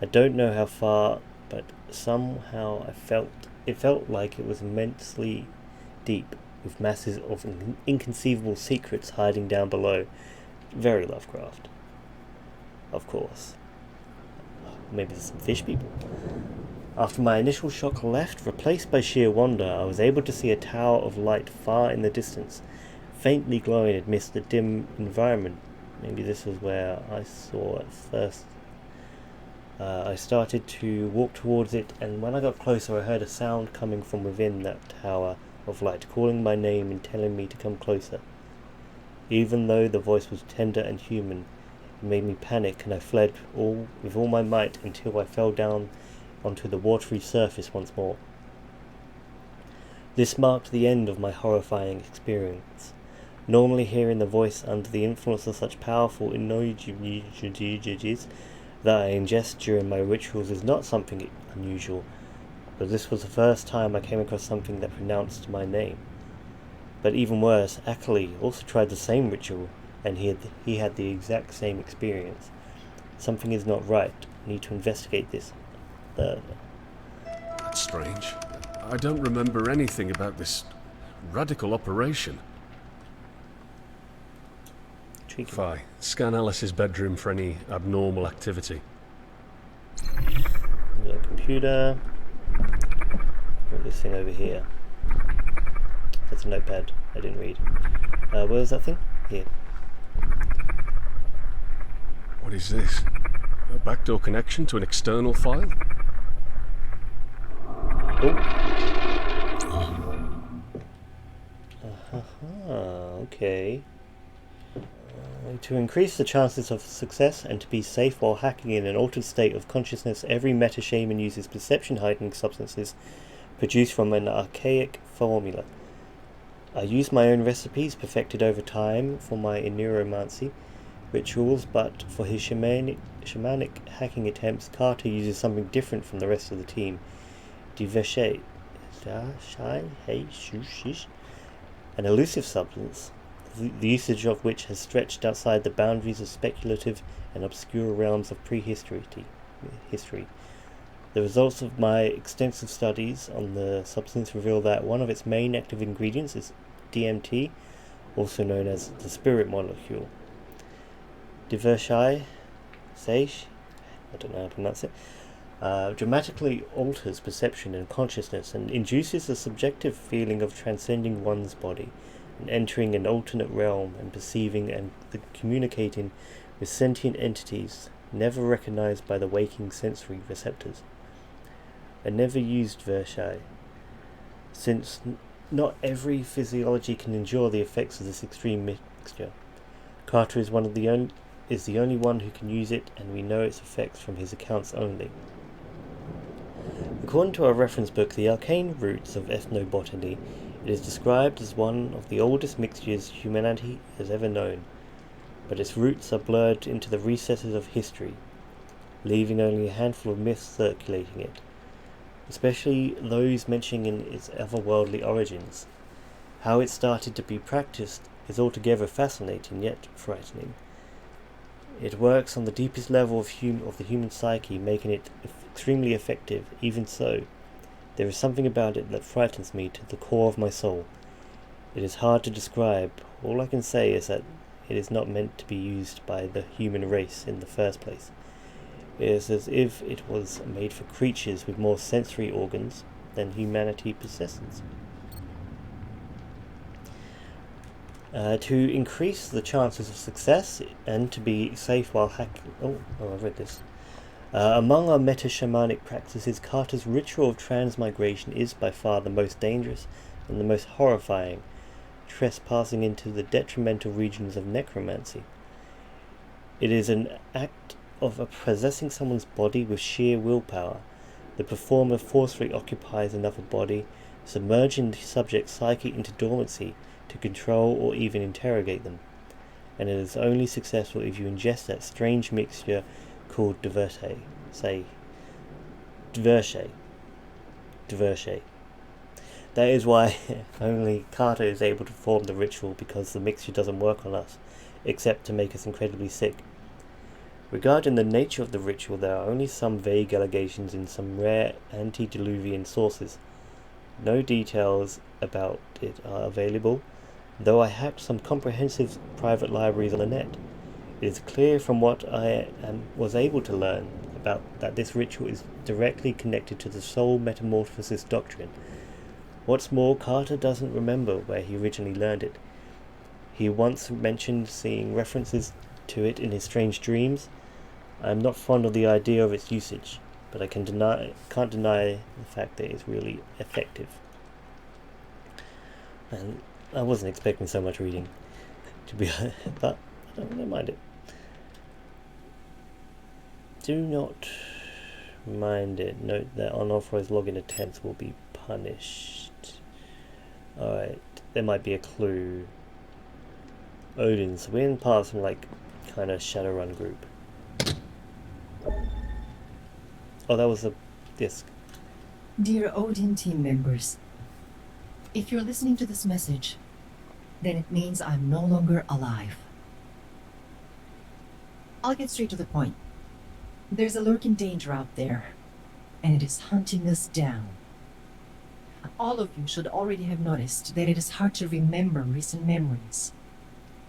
I don't know how far, but somehow it felt like it was immensely deep, with masses of inconceivable secrets hiding down below. Very Lovecraft. Of course. Maybe there's some fish people. After my initial shock left, replaced by sheer wonder, I was able to see a tower of light far in the distance, faintly glowing amidst the dim environment. Maybe this was where I saw it first. I started to walk towards it, and when I got closer I heard a sound coming from within that tower of light, calling my name and telling me to come closer. Even though the voice was tender and human, it made me panic, and I fled with all my might until I fell down onto the watery surface once more. This marked the end of my horrifying experience. Normally hearing the voice under the influence of such powerful energies that I ingest during my rituals is not something unusual, but this was the first time I came across something that pronounced my name. But even worse, Ackley also tried the same ritual, and he had the exact same experience. Something is not right. Need to investigate this further. That's strange. I don't remember anything about this radical operation. Intriguing. Fine. Scan Alice's bedroom for any abnormal activity. The computer. Put this thing over here. That's a notepad. I didn't read. Where was that thing? Here. What is this? A backdoor connection to an external file? Okay. To increase the chances of success and to be safe while hacking in an altered state of consciousness, every meta-shaman uses perception-heightening substances produced from an archaic formula. I use my own recipes perfected over time for my neuromancy rituals, but for his shamanic hacking attempts, Carter uses something different from the rest of the team. Divershay, an elusive substance, the usage of which has stretched outside the boundaries of speculative and obscure realms of prehistory. The results of my extensive studies on the substance reveal that one of its main active ingredients is DMT, also known as the spirit molecule. Divershay, I don't know how to pronounce it, dramatically alters perception and consciousness and induces a subjective feeling of transcending one's body and entering an alternate realm and perceiving and communicating with sentient entities never recognized by the waking sensory receptors. I never used Verschay, since not every physiology can endure the effects of this extreme mixture. Carter is the only one who can use it, and we know its effects from his accounts only. According to our reference book, The Arcane Roots of Ethnobotany, it is described as one of the oldest mixtures humanity has ever known, but its roots are blurred into the recesses of history, leaving only a handful of myths circulating it, especially those mentioning its otherworldly origins. How it started to be practiced is altogether fascinating yet frightening. It works on the deepest level of the human psyche, making it extremely effective. Even so, there is something about it that frightens me to the core of my soul. It is hard to describe. All I can say is that it is not meant to be used by the human race in the first place. It is as if it was made for creatures with more sensory organs than humanity possesses. To increase the chances of success and to be safe while hacking... I read this. Among our meta-shamanic practices, Carter's ritual of transmigration is by far the most dangerous and the most horrifying, trespassing into the detrimental regions of necromancy. It is an act of possessing someone's body with sheer willpower. The performer forcefully occupies another body, submerging the subject's psyche into dormancy to control or even interrogate them, and it is only successful if you ingest that strange mixture called Divershay. That is why only Carter is able to perform the ritual, because the mixture doesn't work on us, except to make us incredibly sick. Regarding the nature of the ritual, there are only some vague allegations in some rare antediluvian sources. No details about it are available, though I hacked some comprehensive private libraries on the net. It is clear from what I was able to learn about that this ritual is directly connected to the soul metamorphosis doctrine. What's more, Carter doesn't remember where he originally learned it. He once mentioned seeing references to it in his strange dreams. I am not fond of the idea of its usage, but I can't deny the fact that it's really effective. And I wasn't expecting so much reading, to be honest, but I don't mind it. Do not mind it. Note that unauthorized login attempts will be punished. Alright, there might be a clue. Odin's. We're in part of some kind of Shadowrun group. Oh, that was a disc. Dear Odin team members, if you're listening to this message, then it means I'm no longer alive. I'll get straight to the point. There's a lurking danger out there, and it is hunting us down. All of you should already have noticed that it is hard to remember recent memories.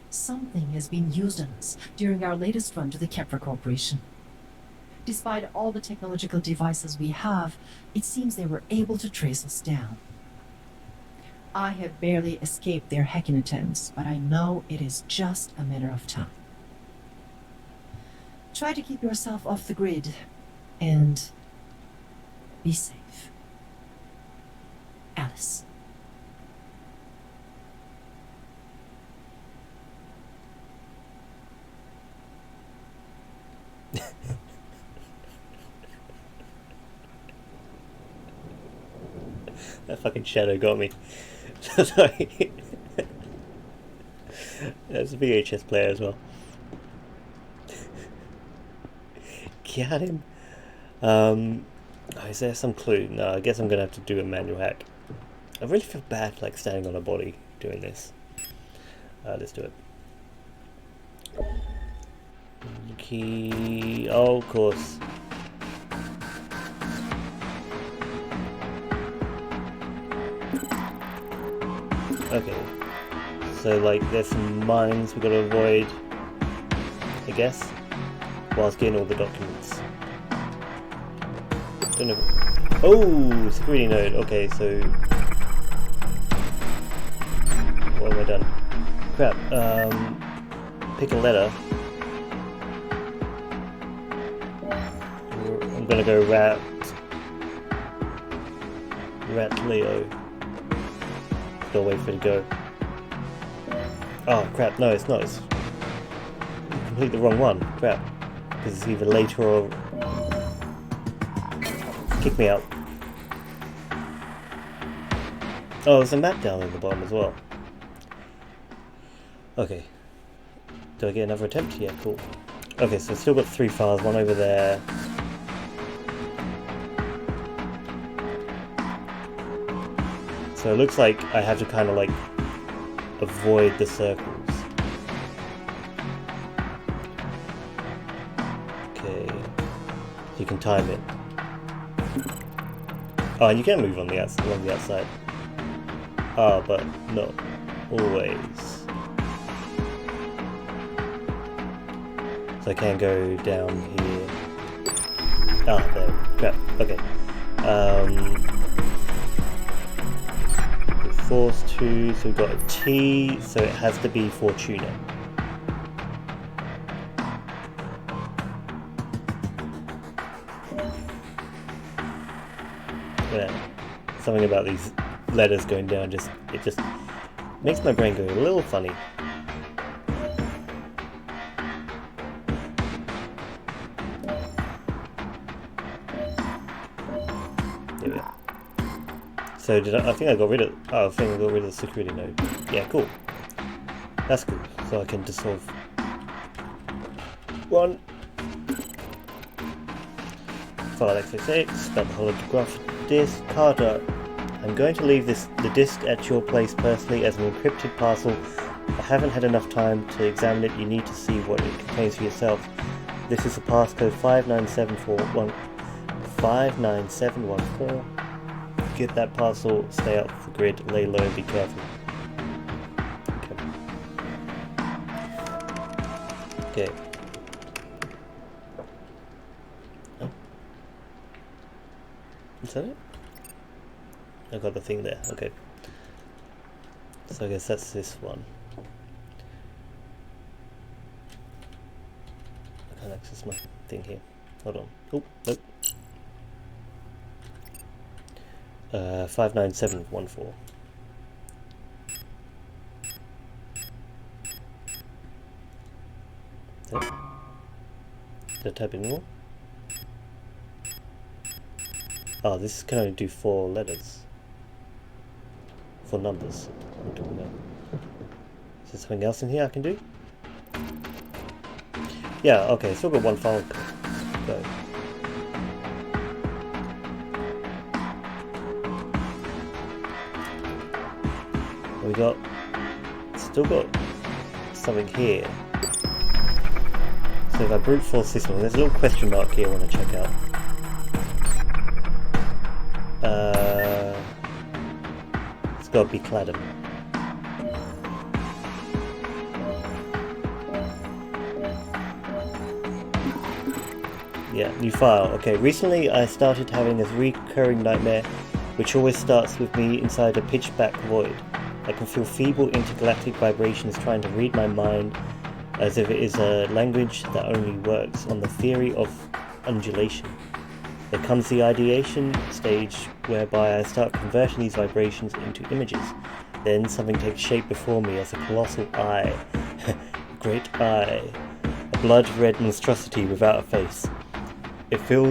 Something has been used on us during our latest run to the Kepler Corporation. Despite all the technological devices we have, it seems they were able to trace us down. I have barely escaped their hacking attempts, but I know it is just a matter of time. Try to keep yourself off the grid, and be safe. Alice. That fucking shadow got me. Sorry. That's a VHS player as well. Got him. Is there some clue? No, I guess I'm gonna have to do a manual hack. I really feel bad like standing on a body doing this. Let's do it. Key. Oh, of course. Okay. So like there's some mines we gotta avoid, I guess, whilst getting all the documents. Don't know. Oh, security node. Okay, so what have I done? Crap. Pick a letter. I'm gonna go rat Leo. Gotta wait for it to go. Oh crap! No, it's not. It's completely the wrong one. Crap. Because it's either later or kick me out. Oh, there's a map down at the bottom as well. Okay. Do I get another attempt? Yeah, cool. Okay, so I've still got 3 files, one over there. So it looks like I have to kind of like avoid the circles. Okay. You can time it. Oh, and you can move on the outside, along the outside. Ah, but not always. So I can go down here. Ah, there. Crap. Okay. We're forced to. So we've got a T. So it has to be Fortuna. Yeah. Something about these letters going down just makes my brain go a little funny. There we go. So I think I got rid of the security node. Yeah, cool. That's cool. So I can dissolve one. File x86, about the holographic disk. Carter, I'm going to leave the disk at your place personally as an encrypted parcel. I haven't had enough time to examine it. You need to see what it contains for yourself. This is a passcode 59714. Get that parcel, stay out of the grid, lay low, be careful. Okay. Oh. Is that it? I got the thing there, okay. So I guess that's this one. I can't access my thing here. Hold on. Oh, nope. 59714. Did I type in more? Oh, this can only do 4 letters. 4 numbers. I'm talking about. Is there something else in here I can do? Yeah, okay, still got 1 file. Go. Still got something here. So if I brute force this one, there's a little question mark here I want to check out. It's got to be Cladam. Yeah, new file. Okay, recently I started having a recurring nightmare which always starts with me inside a pitch-black void. I can feel feeble intergalactic vibrations trying to read my mind as if it is a language that only works on the theory of undulation. There comes the ideation stage whereby I start converting these vibrations into images. Then something takes shape before me as a colossal eye, a great eye, a blood-red monstrosity without a face. I feel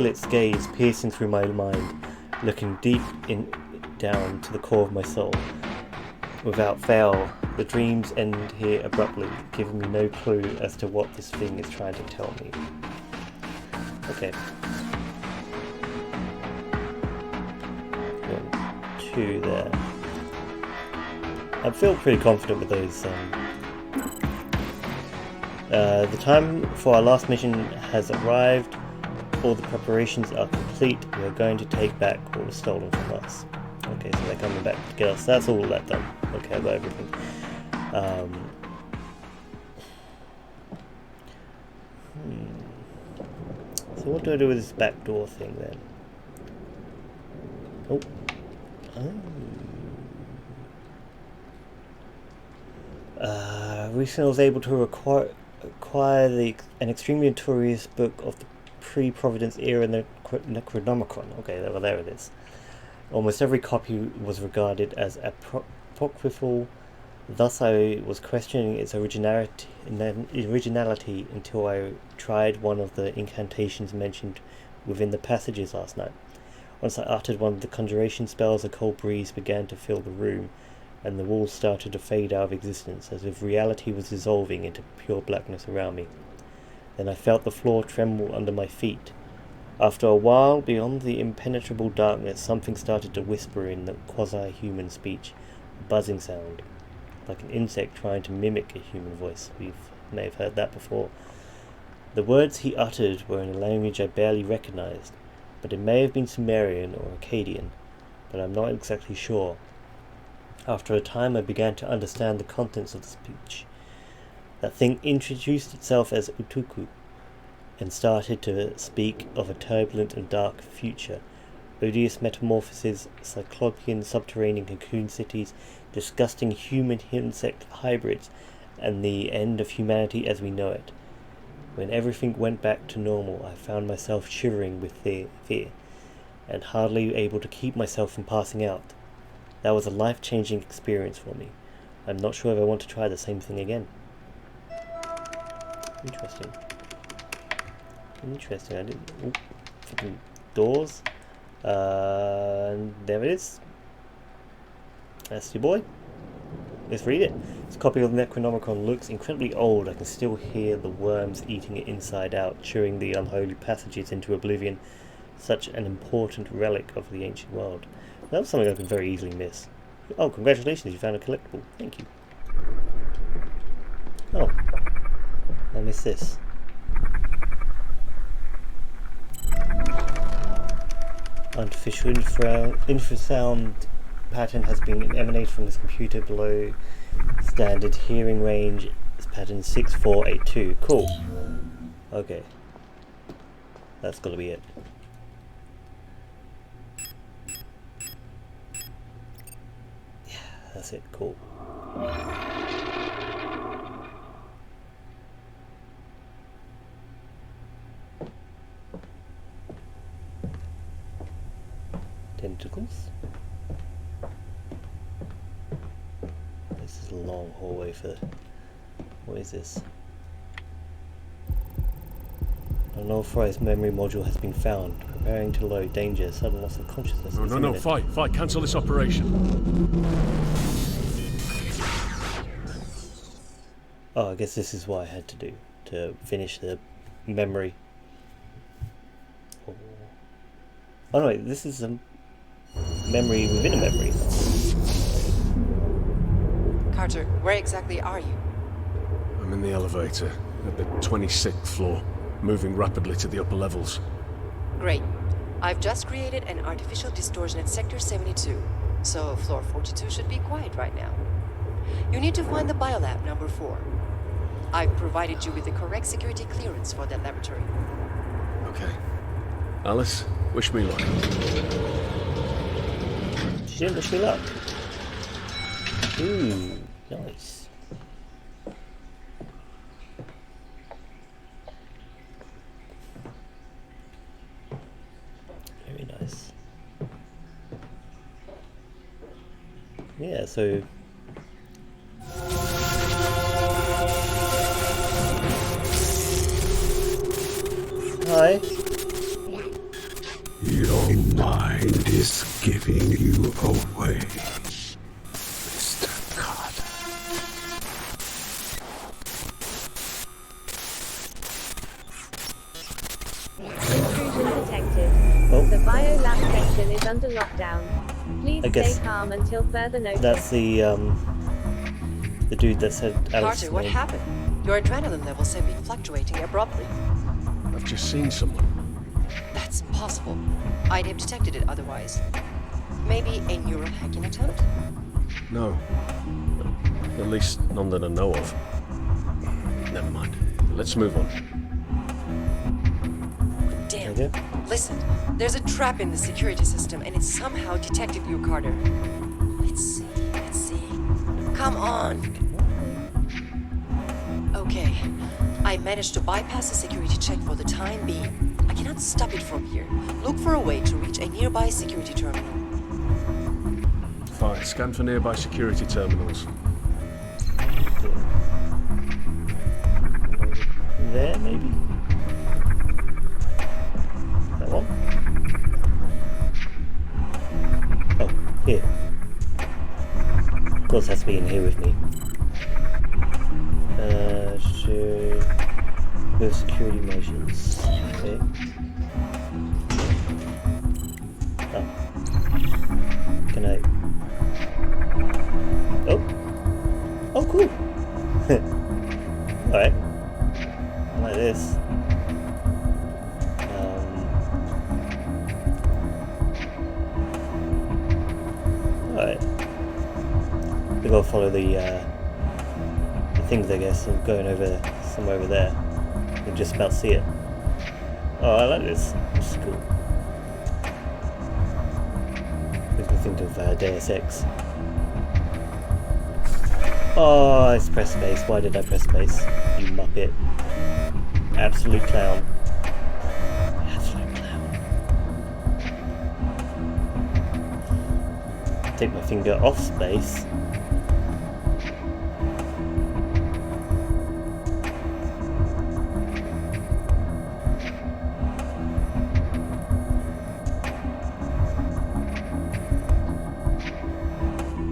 its gaze piercing through my mind, looking deep down to the core of my soul. Without fail, the dreams end here abruptly, giving me no clue as to what this thing is trying to tell me. Okay. 1, 2 there. I feel pretty confident with those. The time for our last mission has arrived. All the preparations are complete. We are going to take back what was stolen from us. Okay, so they're coming back to get us. That's all that done. Okay, I got everything. So what do I do with this backdoor thing then? Oh. Recently I was able to acquire an extremely notorious book of the pre-Providence era Necronomicon. Okay, well, there it is. Almost every copy was regarded as apocryphal, thus I was questioning its originality until I tried one of the incantations mentioned within the passages last night. Once I uttered one of the conjuration spells, a cold breeze began to fill the room, and the walls started to fade out of existence, as if reality was dissolving into pure blackness around me. Then I felt the floor tremble under my feet. After a while, beyond the impenetrable darkness, something started to whisper in the quasi-human speech, a buzzing sound, like an insect trying to mimic a human voice. We may have heard that before. The words he uttered were in a language I barely recognized, but it may have been Sumerian or Akkadian, but I'm not exactly sure. After a time I began to understand the contents of the speech. That thing introduced itself as Utuku, and started to speak of a turbulent and dark future, odious metamorphoses, cyclopean subterranean cocoon cities, disgusting human-insect hybrids, and the end of humanity as we know it. When everything went back to normal, I found myself shivering with fear, and hardly able to keep myself from passing out. That was a life-changing experience for me. I'm not sure if I want to try the same thing again. Interesting. I didn't... Ooh, fucking doors. And there it is. That's your boy. Let's read it. This copy of the Necronomicon looks incredibly old. I can still hear the worms eating it inside out, chewing the unholy passages into oblivion. Such an important relic of the ancient world. That was something I could very easily miss. Oh, congratulations, you found a collectible. Thank you. Oh. I missed this. Artificial infrasound pattern has been emanated from this computer below. Standard hearing range is pattern 6482. Cool. Okay. That's gotta be it. Yeah, that's it. Cool. Tentacles. This is a long hallway for... What is this? An unauthorized memory module has been found. Preparing to load. Danger. Sudden loss of consciousness. No, fight. Cancel this operation. Oh, I guess this is what I had to do to finish the memory. Oh no, wait, this is a memory within a memory. Carter, where exactly are you? I'm in the elevator. At the 26th floor, moving rapidly to the upper levels. Great. I've just created an artificial distortion at Sector 72, so floor 42 should be quiet right now. You need to find the biolab number 4. I've provided you with the correct security clearance for that laboratory. Okay. Alice, wish me luck. She didn't wish me luck. Ooh, nice. Very nice. Yeah, so... Hi. Your mind is giving you away, Mr. Carter. Intrusion detected. Oh. The biolab section is under lockdown. Please I guess stay calm until further notice. That's the dude that said Alice's Carter, what name. happened? Your adrenaline levels have been fluctuating abruptly. I've just seen someone. That's impossible. I'd have detected it otherwise. Maybe a neural hacking attempt? No. At least none that I know of. Never mind. Let's move on. Damn. Okay. Listen, there's a trap in the security system and it's somehow detected you, Carter. Let's see. Come on. Okay. I managed to bypass the security check for the time being. I cannot stop it from here. Look for a way to reach a nearby security terminal. Fine. Scan for nearby security terminals. There, maybe? That one? Oh, here. Of course, it has to be in here with me. Sure. With security measures. Okay. Oh. Can I? Oh. Oh, cool. All right. Like this. Alright. We gotta follow the things, I guess. I'm going over somewhere over there. You can just about see it. Oh, I like this. This is cool. Makes me think of Deus Ex. Oh, I pressed space. Why did I press space? You muppet. Absolute clown. Absolute clown. Take my finger off space.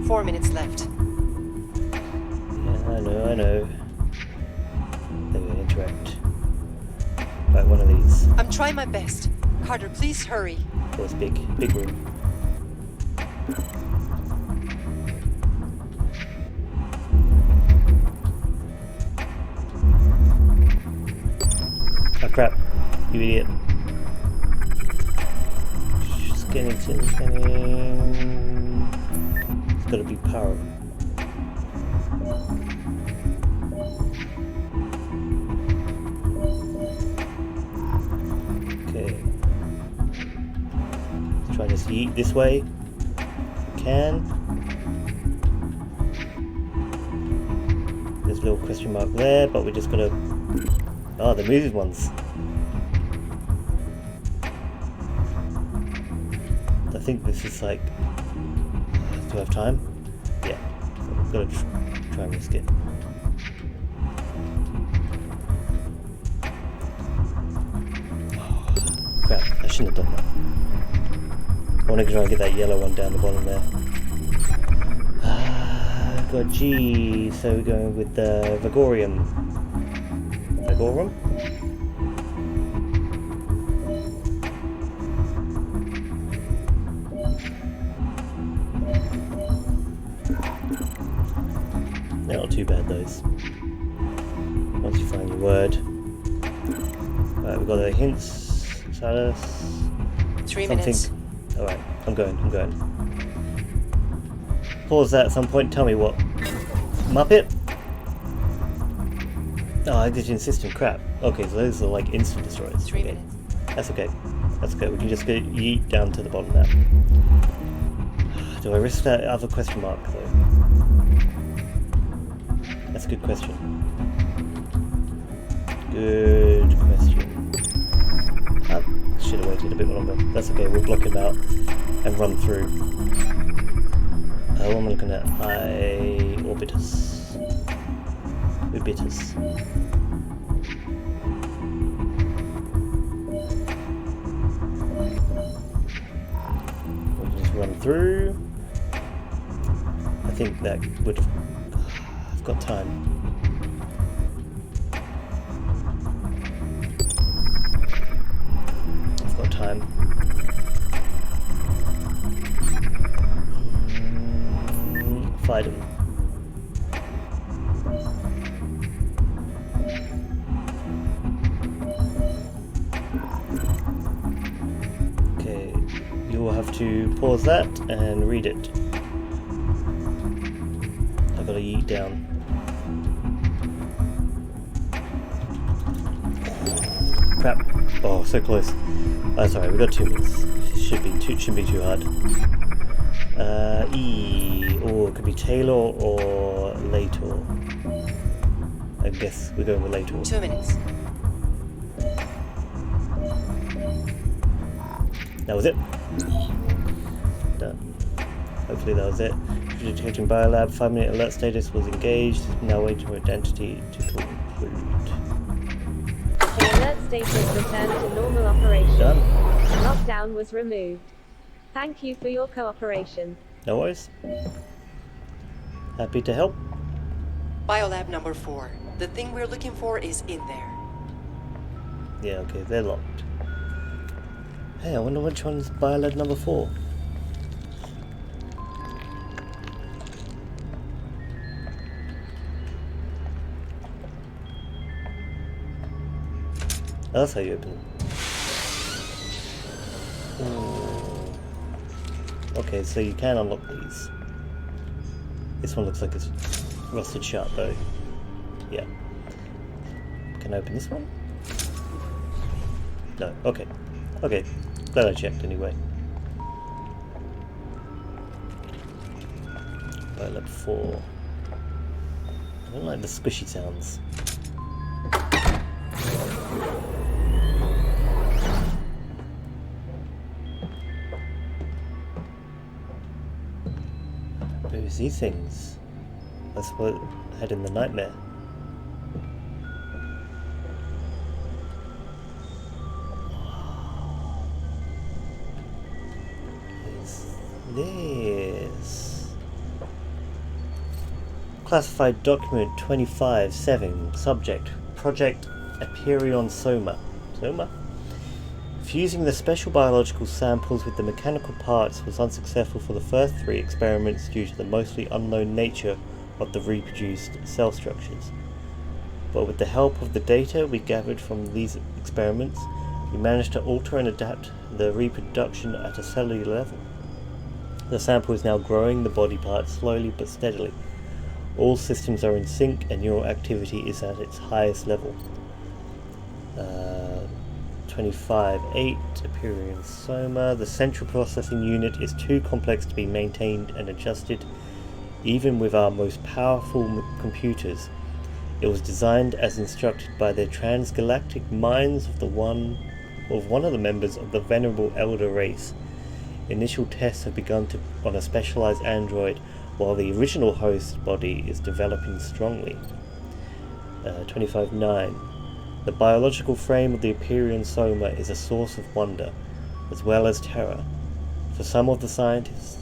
Four minutes left. Yeah, I know. They're gonna interact. Right, one of these. I'm trying my best. Carter, please hurry. Oh, it's big room. Oh crap, you idiot. Scanning. It's gotta be power. Okay. Let's try this yeet this way. Can. There's a little question mark there, but we're just gonna. Oh, the moving ones. I think this is like. Do I have time? Yeah. So I'm gonna try and risk it. Oh, crap, I shouldn't have done that. I want to try and get that yellow one down the bottom there. Got G, so we're going with the Vagorium. Vagorum? They're not too bad, those. Not once you find your word. Alright, we've got the hints. Silas. 3 minutes. Alright, I'm going. Pause that at some point. Tell me what. Muppet? Oh, Eldritch system. Crap. Okay, so those are like instant destroyers. 3 okay. minutes. That's okay. That's okay. We can just go yeet down to the bottom there. Do I risk that other question mark though? That's a good question. Good question. I should have waited a bit longer. That's okay. We'll block him out and run through. What am I looking at? Orbitus. Ubitus. Run through. I think that would. I've got time. I've got time. Fight him. Okay, you will have to pause that and read it. I've got to yeet down. Crap. Oh, so close. Oh, sorry, we've got 2 minutes. Shouldn't be too hard. E, or it could be Taylor or Lator. I guess we're going with Lator. 2 minutes. That was it. Done. Hopefully that was it. Detecting biolab, 5-minute alert status was engaged. Now waiting for identity to conclude. The alert status returned to normal operation. Done. Lockdown was removed. Thank you for your cooperation. No worries. Happy to help. Biolab number 4. The thing we're looking for is in there. Yeah, okay, they're locked. Hey, I wonder which one's biolab number 4. Oh, that's how you open it. Okay, so you can unlock these. This one looks like it's rusted shut though. Yeah. Can I open this one? No, okay. Okay, glad I checked anyway. Biolab 4. I don't like the squishy sounds. Who's these things? That's what had in the nightmare. What is this? Classified document 25-7. Subject Project Aperion Soma. Soma? Fusing the special biological samples with the mechanical parts was unsuccessful for the first 3 experiments due to the mostly unknown nature of the reproduced cell structures. But with the help of the data we gathered from these experiments, we managed to alter and adapt the reproduction at a cellular level. The sample is now growing the body parts slowly but steadily. All systems are in sync and neural activity is at its highest level. 25-8, Aperion Soma. The central processing unit is too complex to be maintained and adjusted even with our most powerful computers. It was designed as instructed by the transgalactic minds of one of the members of the venerable elder race. Initial tests have begun on a specialized android while the original host body is developing strongly. 25-9. The biological frame of the Aperion Soma is a source of wonder, as well as terror, for some of the scientists.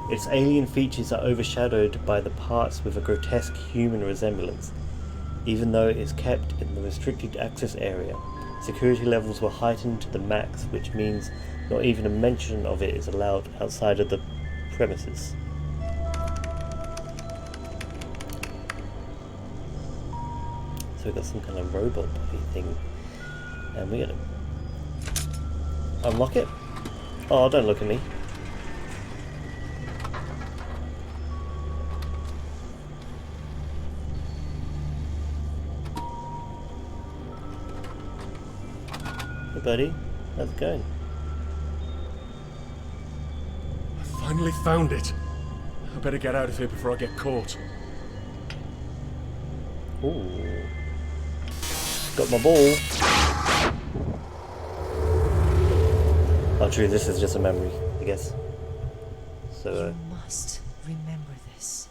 Its alien features are overshadowed by the parts with a grotesque human resemblance. Even though it is kept in the restricted access area, security levels were heightened to the max, which means not even a mention of it is allowed outside of the premises. So we got some kind of robot body thing. And we gotta unlock it. Oh, don't look at me. Hey buddy, how's it going? I finally found it. I better get out of here before I get caught. Ooh. Got my ball. Oh true, this is just a memory, I guess. So You must remember this.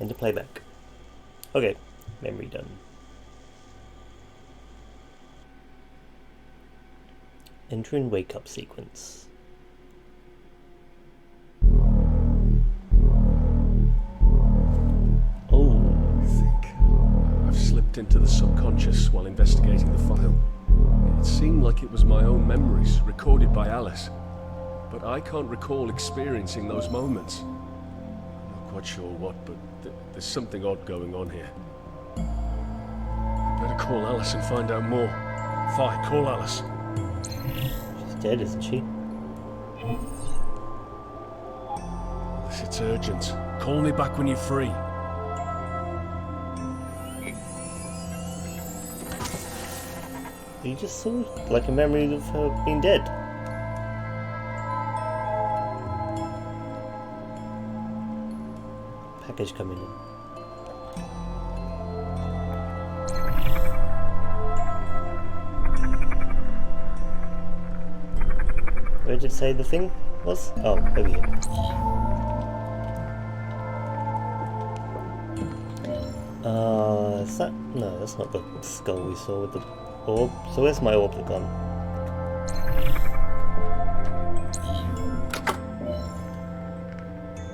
into playback. Okay, memory done. Entering wake up sequence. Oh, I think I've slipped into the subconscious while investigating the file. It seemed like it was my own memories, recorded by Alice. But I can't recall experiencing those moments. I'm not quite sure what, but there's something odd going on here. Better call Alice and find out more. Fi, call Alice. she's dead, isn't she? Alice, it's urgent. Call me back when you're free. You just saw like a memory of her being dead. Package coming in. Where did it say the thing was? Oh, over here. Is that? No, that's not the skull we saw with the orb. So where's my orb gone?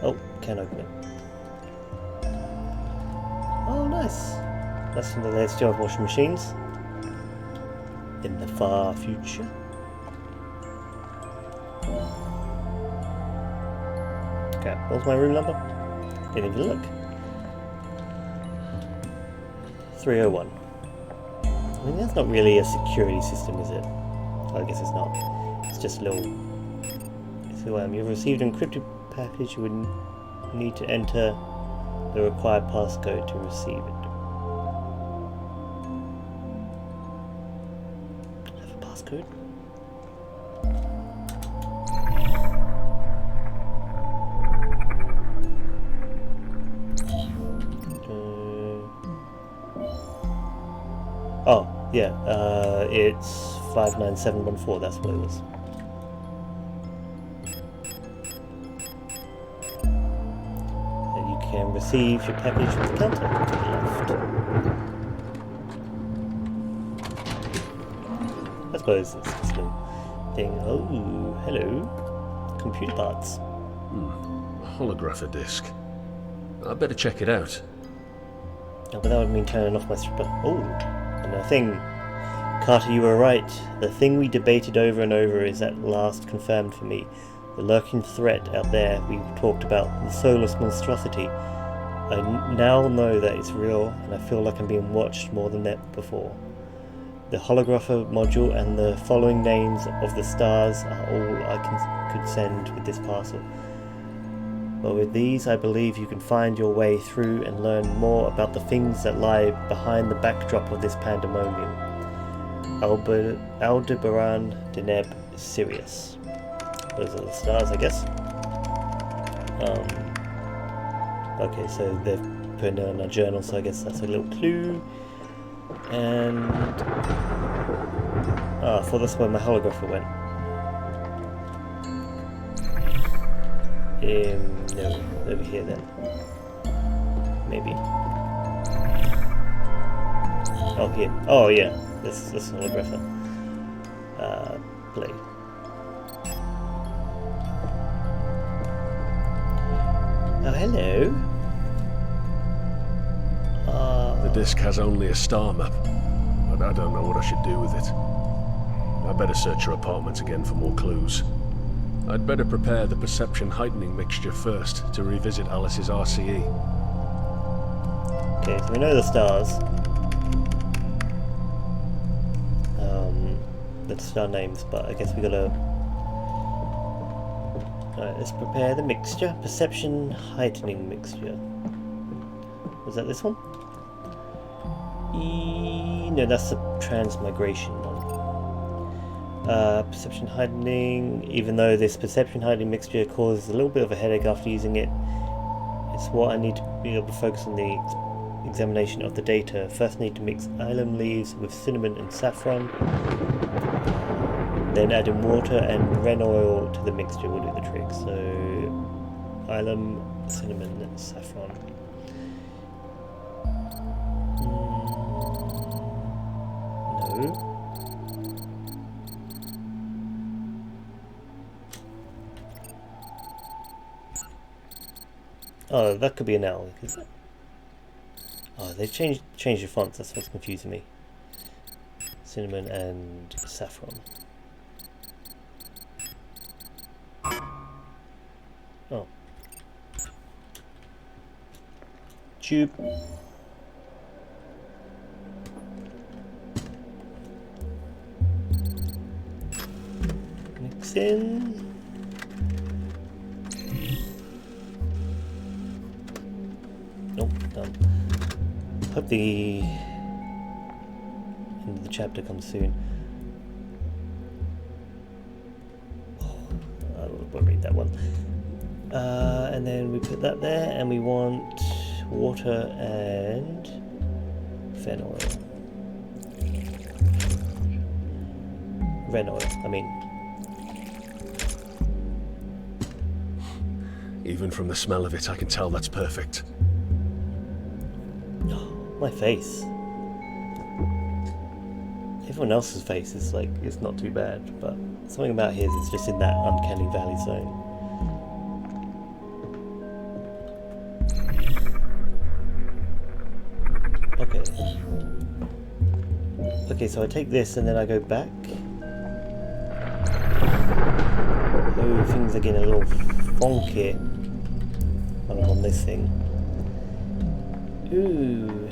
Oh, can't open it. Oh, nice. That's from the latest job of washing machines. In the far future. Okay, what's my room number? Didn't even look. 301. I mean, that's not really a security system, is it? I guess it's not. It's just a little... So, you've received an encrypted package. You would need to enter the required passcode to receive it. Have a passcode? Oh, yeah, it's 59714, that's what it was. And you can receive your package from the counter to the left. I suppose it's this little thing. Oh, hello. Computer parts. A holographer disc. I better check it out. Oh, but that would mean turning off my stripper. Oh, and the thing. Carter, you were right. The thing we debated over and over is at last confirmed for me. The lurking threat out there we talked about, the soulless monstrosity. I now know that it's real, and I feel like I'm being watched more than that before. The holographer module and the following names of the stars are all I could send with this parcel. But with these, I believe you can find your way through and learn more about the things that lie behind the backdrop of this pandemonium. Aldebaran, Deneb, Sirius. Those are the stars, I guess. Okay, so they've put it in a journal, so I guess that's a little clue. And... I thought that's where my holographer went. No, over here then. Maybe. Oh, here. Oh, yeah. This holographer. Play. Oh, hello. The disc has only a star map, but I don't know what I should do with it. I better search her apartment again for more clues. I'd better prepare the perception heightening mixture first to revisit Alice's RCE. Okay, so we know the stars. The star names, but I guess we gotta... Alright, let's prepare the mixture. Perception heightening mixture. Was that this one? No, that's the transmigration one. Perception heightening. Even though this perception heightening mixture causes a little bit of a headache after using it, it's what I need to be able to focus on the examination of the data. First, need to mix alum leaves with cinnamon and saffron. Then add in water and wren oil to the mixture will do the trick. So, alum, cinnamon, and saffron. No. Oh, that could be an L. Oh, they've changed the fonts. That's what's confusing me. Cinnamon and saffron. Oh. Tube. Mix in. Nope, done. Hope the end of the chapter comes soon. Oh, I won't read that one. And then we put that there, and we want water and fen oil. Wren oil, I mean. Even from the smell of it, I can tell that's perfect. My face. Everyone else's face is like, it's not too bad, but something about his is just in that uncanny valley zone. Okay. Okay, so I take this and then I go back. Oh, things are getting a little funky when I'm on this thing. Ooh.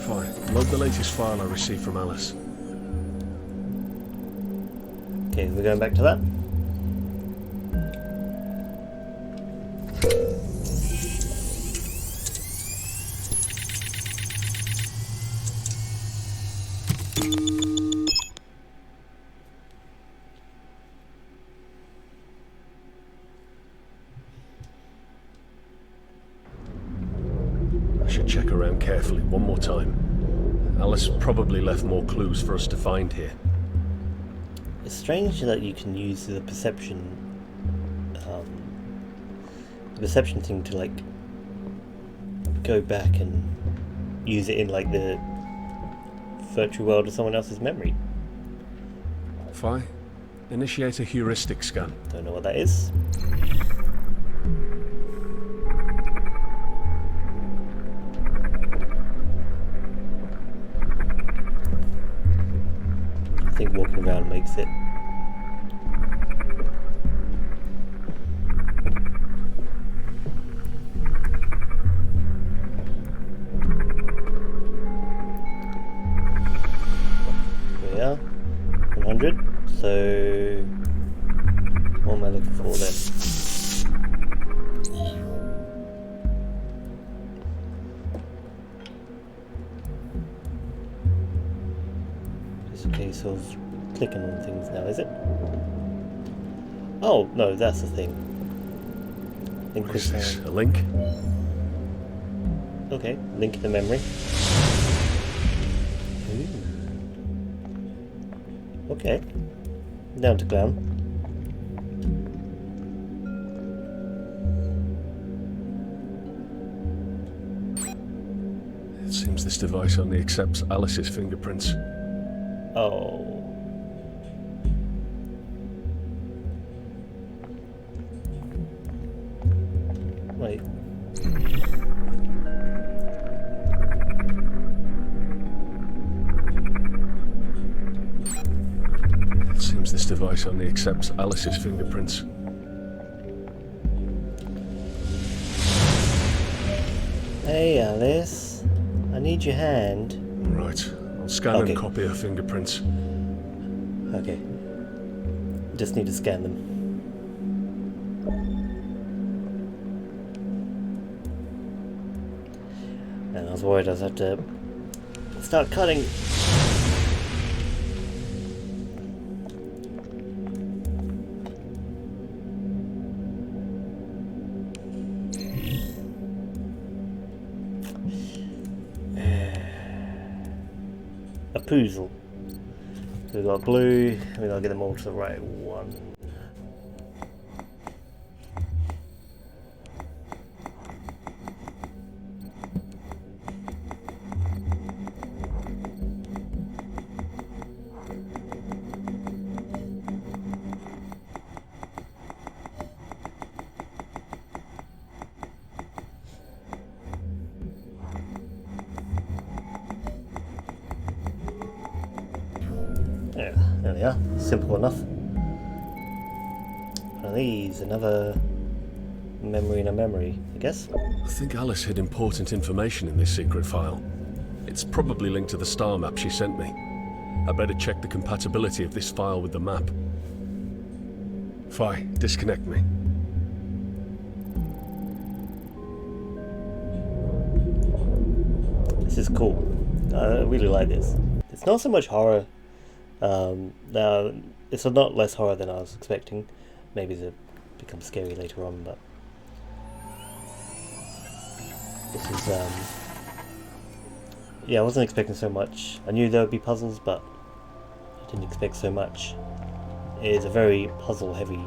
Fine. Load the latest file I received from Alice. Okay, we're going back to that. I should check around carefully one more time. Alice probably left more clues for us to find here. It's strange that you can use the perception thing to like go back and use it in like the virtual world of someone else's memory. Fine. Initiate a heuristic scan. Don't know what that is. I think walking around makes it. There we are. 100. So what am I looking for then? Just a case of clicking on things now, is it? Oh, no, that's the thing. What is this? A link? Okay, link in the memory. Ooh. Okay. Down to clown. It seems this device only accepts Alice's fingerprints. Oh. Wait. It device only accepts Alice's fingerprints. Hey, Alice. I need your hand. Right. I'll scan and copy her fingerprints. Okay. Just need to scan them. And I was worried I was have to start cutting. A puzzle. We've got glue, we gotta get them all to the right one. Yeah, there we are. Simple enough. Are these another memory in a memory, I guess? I think Alice hid important information in this secret file. It's probably linked to the star map she sent me. I better check the compatibility of this file with the map. Fi, disconnect me. This is cool. I really like this. It's not so much horror. Now, it's a lot less horror than I was expecting. Maybe it becomes scary later on, but this is, yeah, I wasn't expecting so much. I knew there would be puzzles, but I didn't expect so much. It is a very puzzle-heavy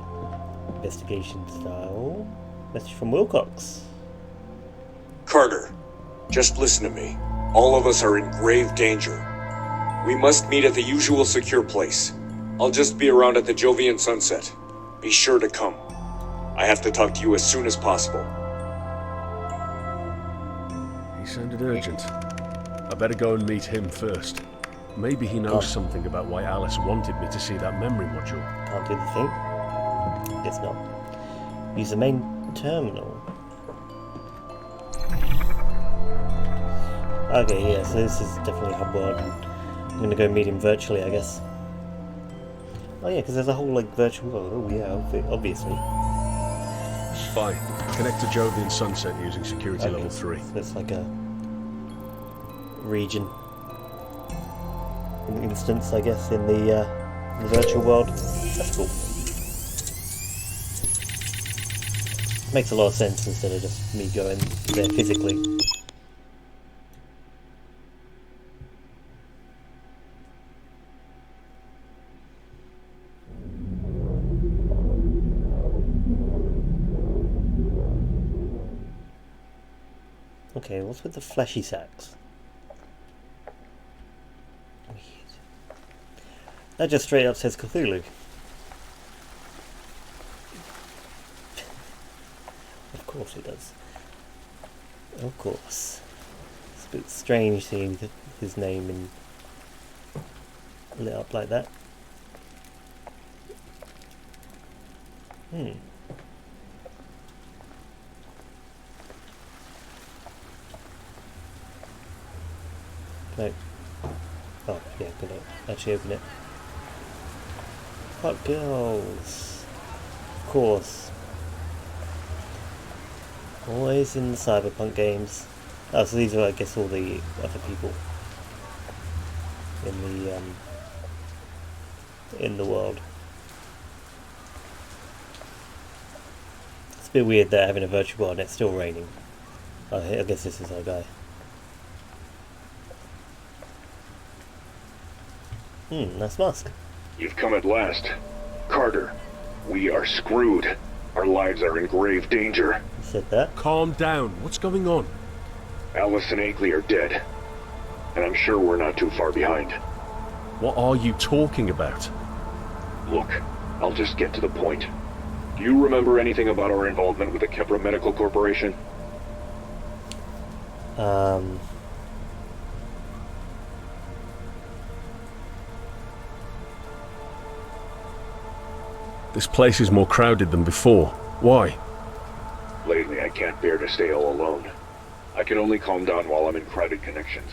investigation style. Message from Wilcox. Carter, just listen to me. All of us are in grave danger. We must meet at the usual secure place. I'll just be around at the Jovian sunset. Be sure to come. I have to talk to you as soon as possible. He sounded urgent. I better go and meet him first. Maybe he knows something about why Alice wanted me to see that memory module. Can't do the thing. Guess not. Use the main terminal. Okay, yeah, so this is definitely Hub World. I'm gonna go meet him virtually, I guess. Oh yeah, because there's a whole, like, virtual world. Oh yeah, obviously. Fine. Connect to Jovian Sunset using security level 3. So it's like a region instance, I guess, in the virtual world. That's cool. Makes a lot of sense instead of just me going there physically. Okay, what's with the fleshy sacks? Weird. That just straight up says Cthulhu. Of course it does. Of course. It's a bit strange seeing his name in lit up like that. No. Oh, yeah, gonna actually open it. Hot girls. Of course. Always in the cyberpunk games. Oh, so these are, I guess, all the other people in the world. It's a bit weird that having a virtual world and it's still raining. I guess this is our guy. Nice mask. You've come at last. Carter, we are screwed. Our lives are in grave danger. You said that? Calm down. What's going on? Alice and Akeley are dead. And I'm sure we're not too far behind. What are you talking about? Look, I'll just get to the point. Do you remember anything about our involvement with the Kepra Medical Corporation? This place is more crowded than before. Why? Lately, I can't bear to stay all alone. I can only calm down while I'm in crowded connections.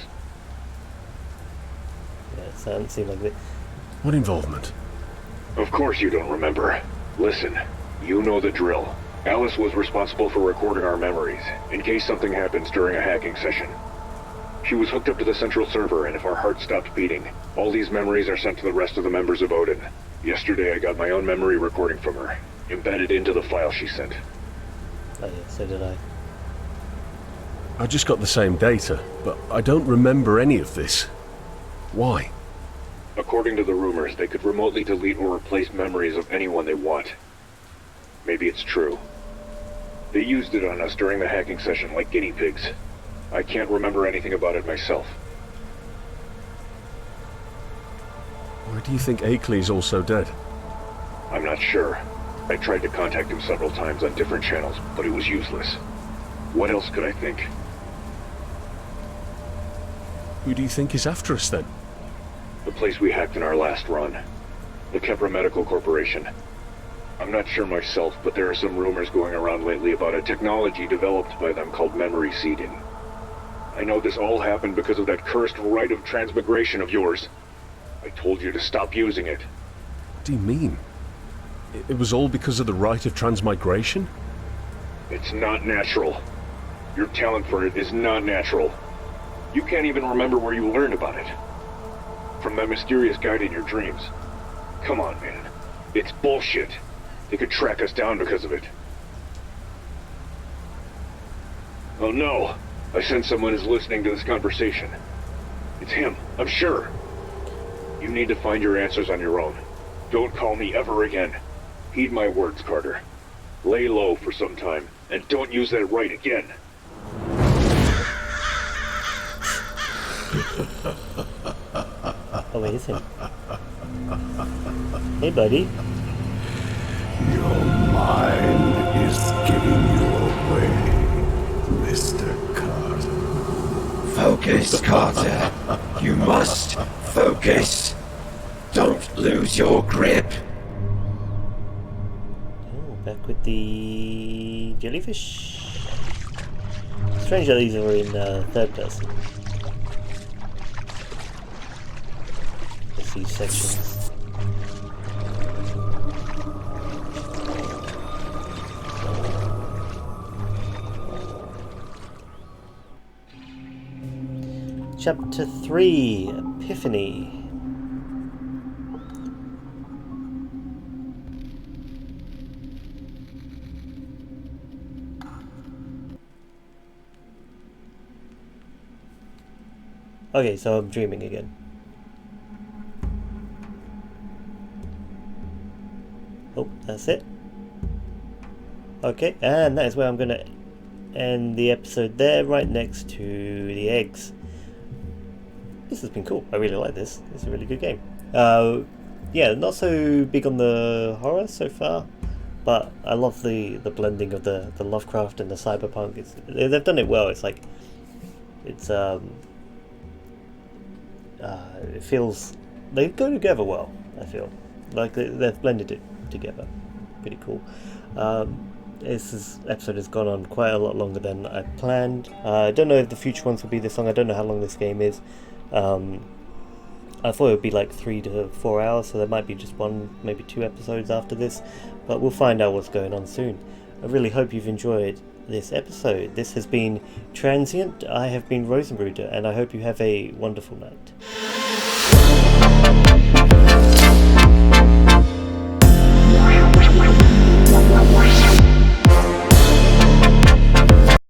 Yeah, it doesn't seem like it. What involvement? Of course you don't remember. Listen, you know the drill. Alice was responsible for recording our memories, in case something happens during a hacking session. She was hooked up to the central server, and if our heart stopped beating, all these memories are sent to the rest of the members of Odin. Yesterday I got my own memory recording from her, embedded into the file she sent. Oh yeah, so did I. I just got the same data, but I don't remember any of this. Why? According to the rumors, they could remotely delete or replace memories of anyone they want. Maybe it's true. They used it on us during the hacking session like guinea pigs. I can't remember anything about it myself. Why do you think Akeley's also dead? I'm not sure. I tried to contact him several times on different channels, but it was useless. What else could I think? Who do you think is after us then? The place we hacked in our last run. The Kepra Medical Corporation. I'm not sure myself, but there are some rumors going around lately about a technology developed by them called memory seeding. I know this all happened because of that cursed rite of transmigration of yours. I told you to stop using it. What do you mean? It was all because of the rite of transmigration? It's not natural. Your talent for it is not natural. You can't even remember where you learned about it. From that mysterious guide in your dreams. Come on, man. It's bullshit. They could track us down because of it. Oh no! I sense someone is listening to this conversation. It's him, I'm sure. You need to find your answers on your own. Don't call me ever again. Heed my words, Carter. Lay low for some time, and don't use that right again. Oh wait, it's him. Hey buddy. Your mind is giving you away, Mr. Carter. Focus, Carter. You must focus. Don't lose your grip. Oh, back with the jellyfish. Strange that these are in third person. Let's see sections. Chapter 3, Epiphany. Okay, so I'm dreaming again. Oh, that's it. Okay, and that is where I'm going to end the episode there, right next to the eggs. This has been cool. I really like this. It's a really good game. Yeah, not so big on the horror so far, but I love the blending of the Lovecraft and the cyberpunk. They've done it well. It's like it feels they go together well. I feel like they've blended it together. Pretty cool. This episode has gone on quite a lot longer than I planned. I don't know if the future ones will be this long. I don't know how long this game is. I thought it would be like 3 to 4 hours, so there might be just 1, maybe 2 episodes after this, but we'll find out what's going on soon. I really hope you've enjoyed this episode. This has been Transient. I have been Rosenbruder, and I hope you have a wonderful night.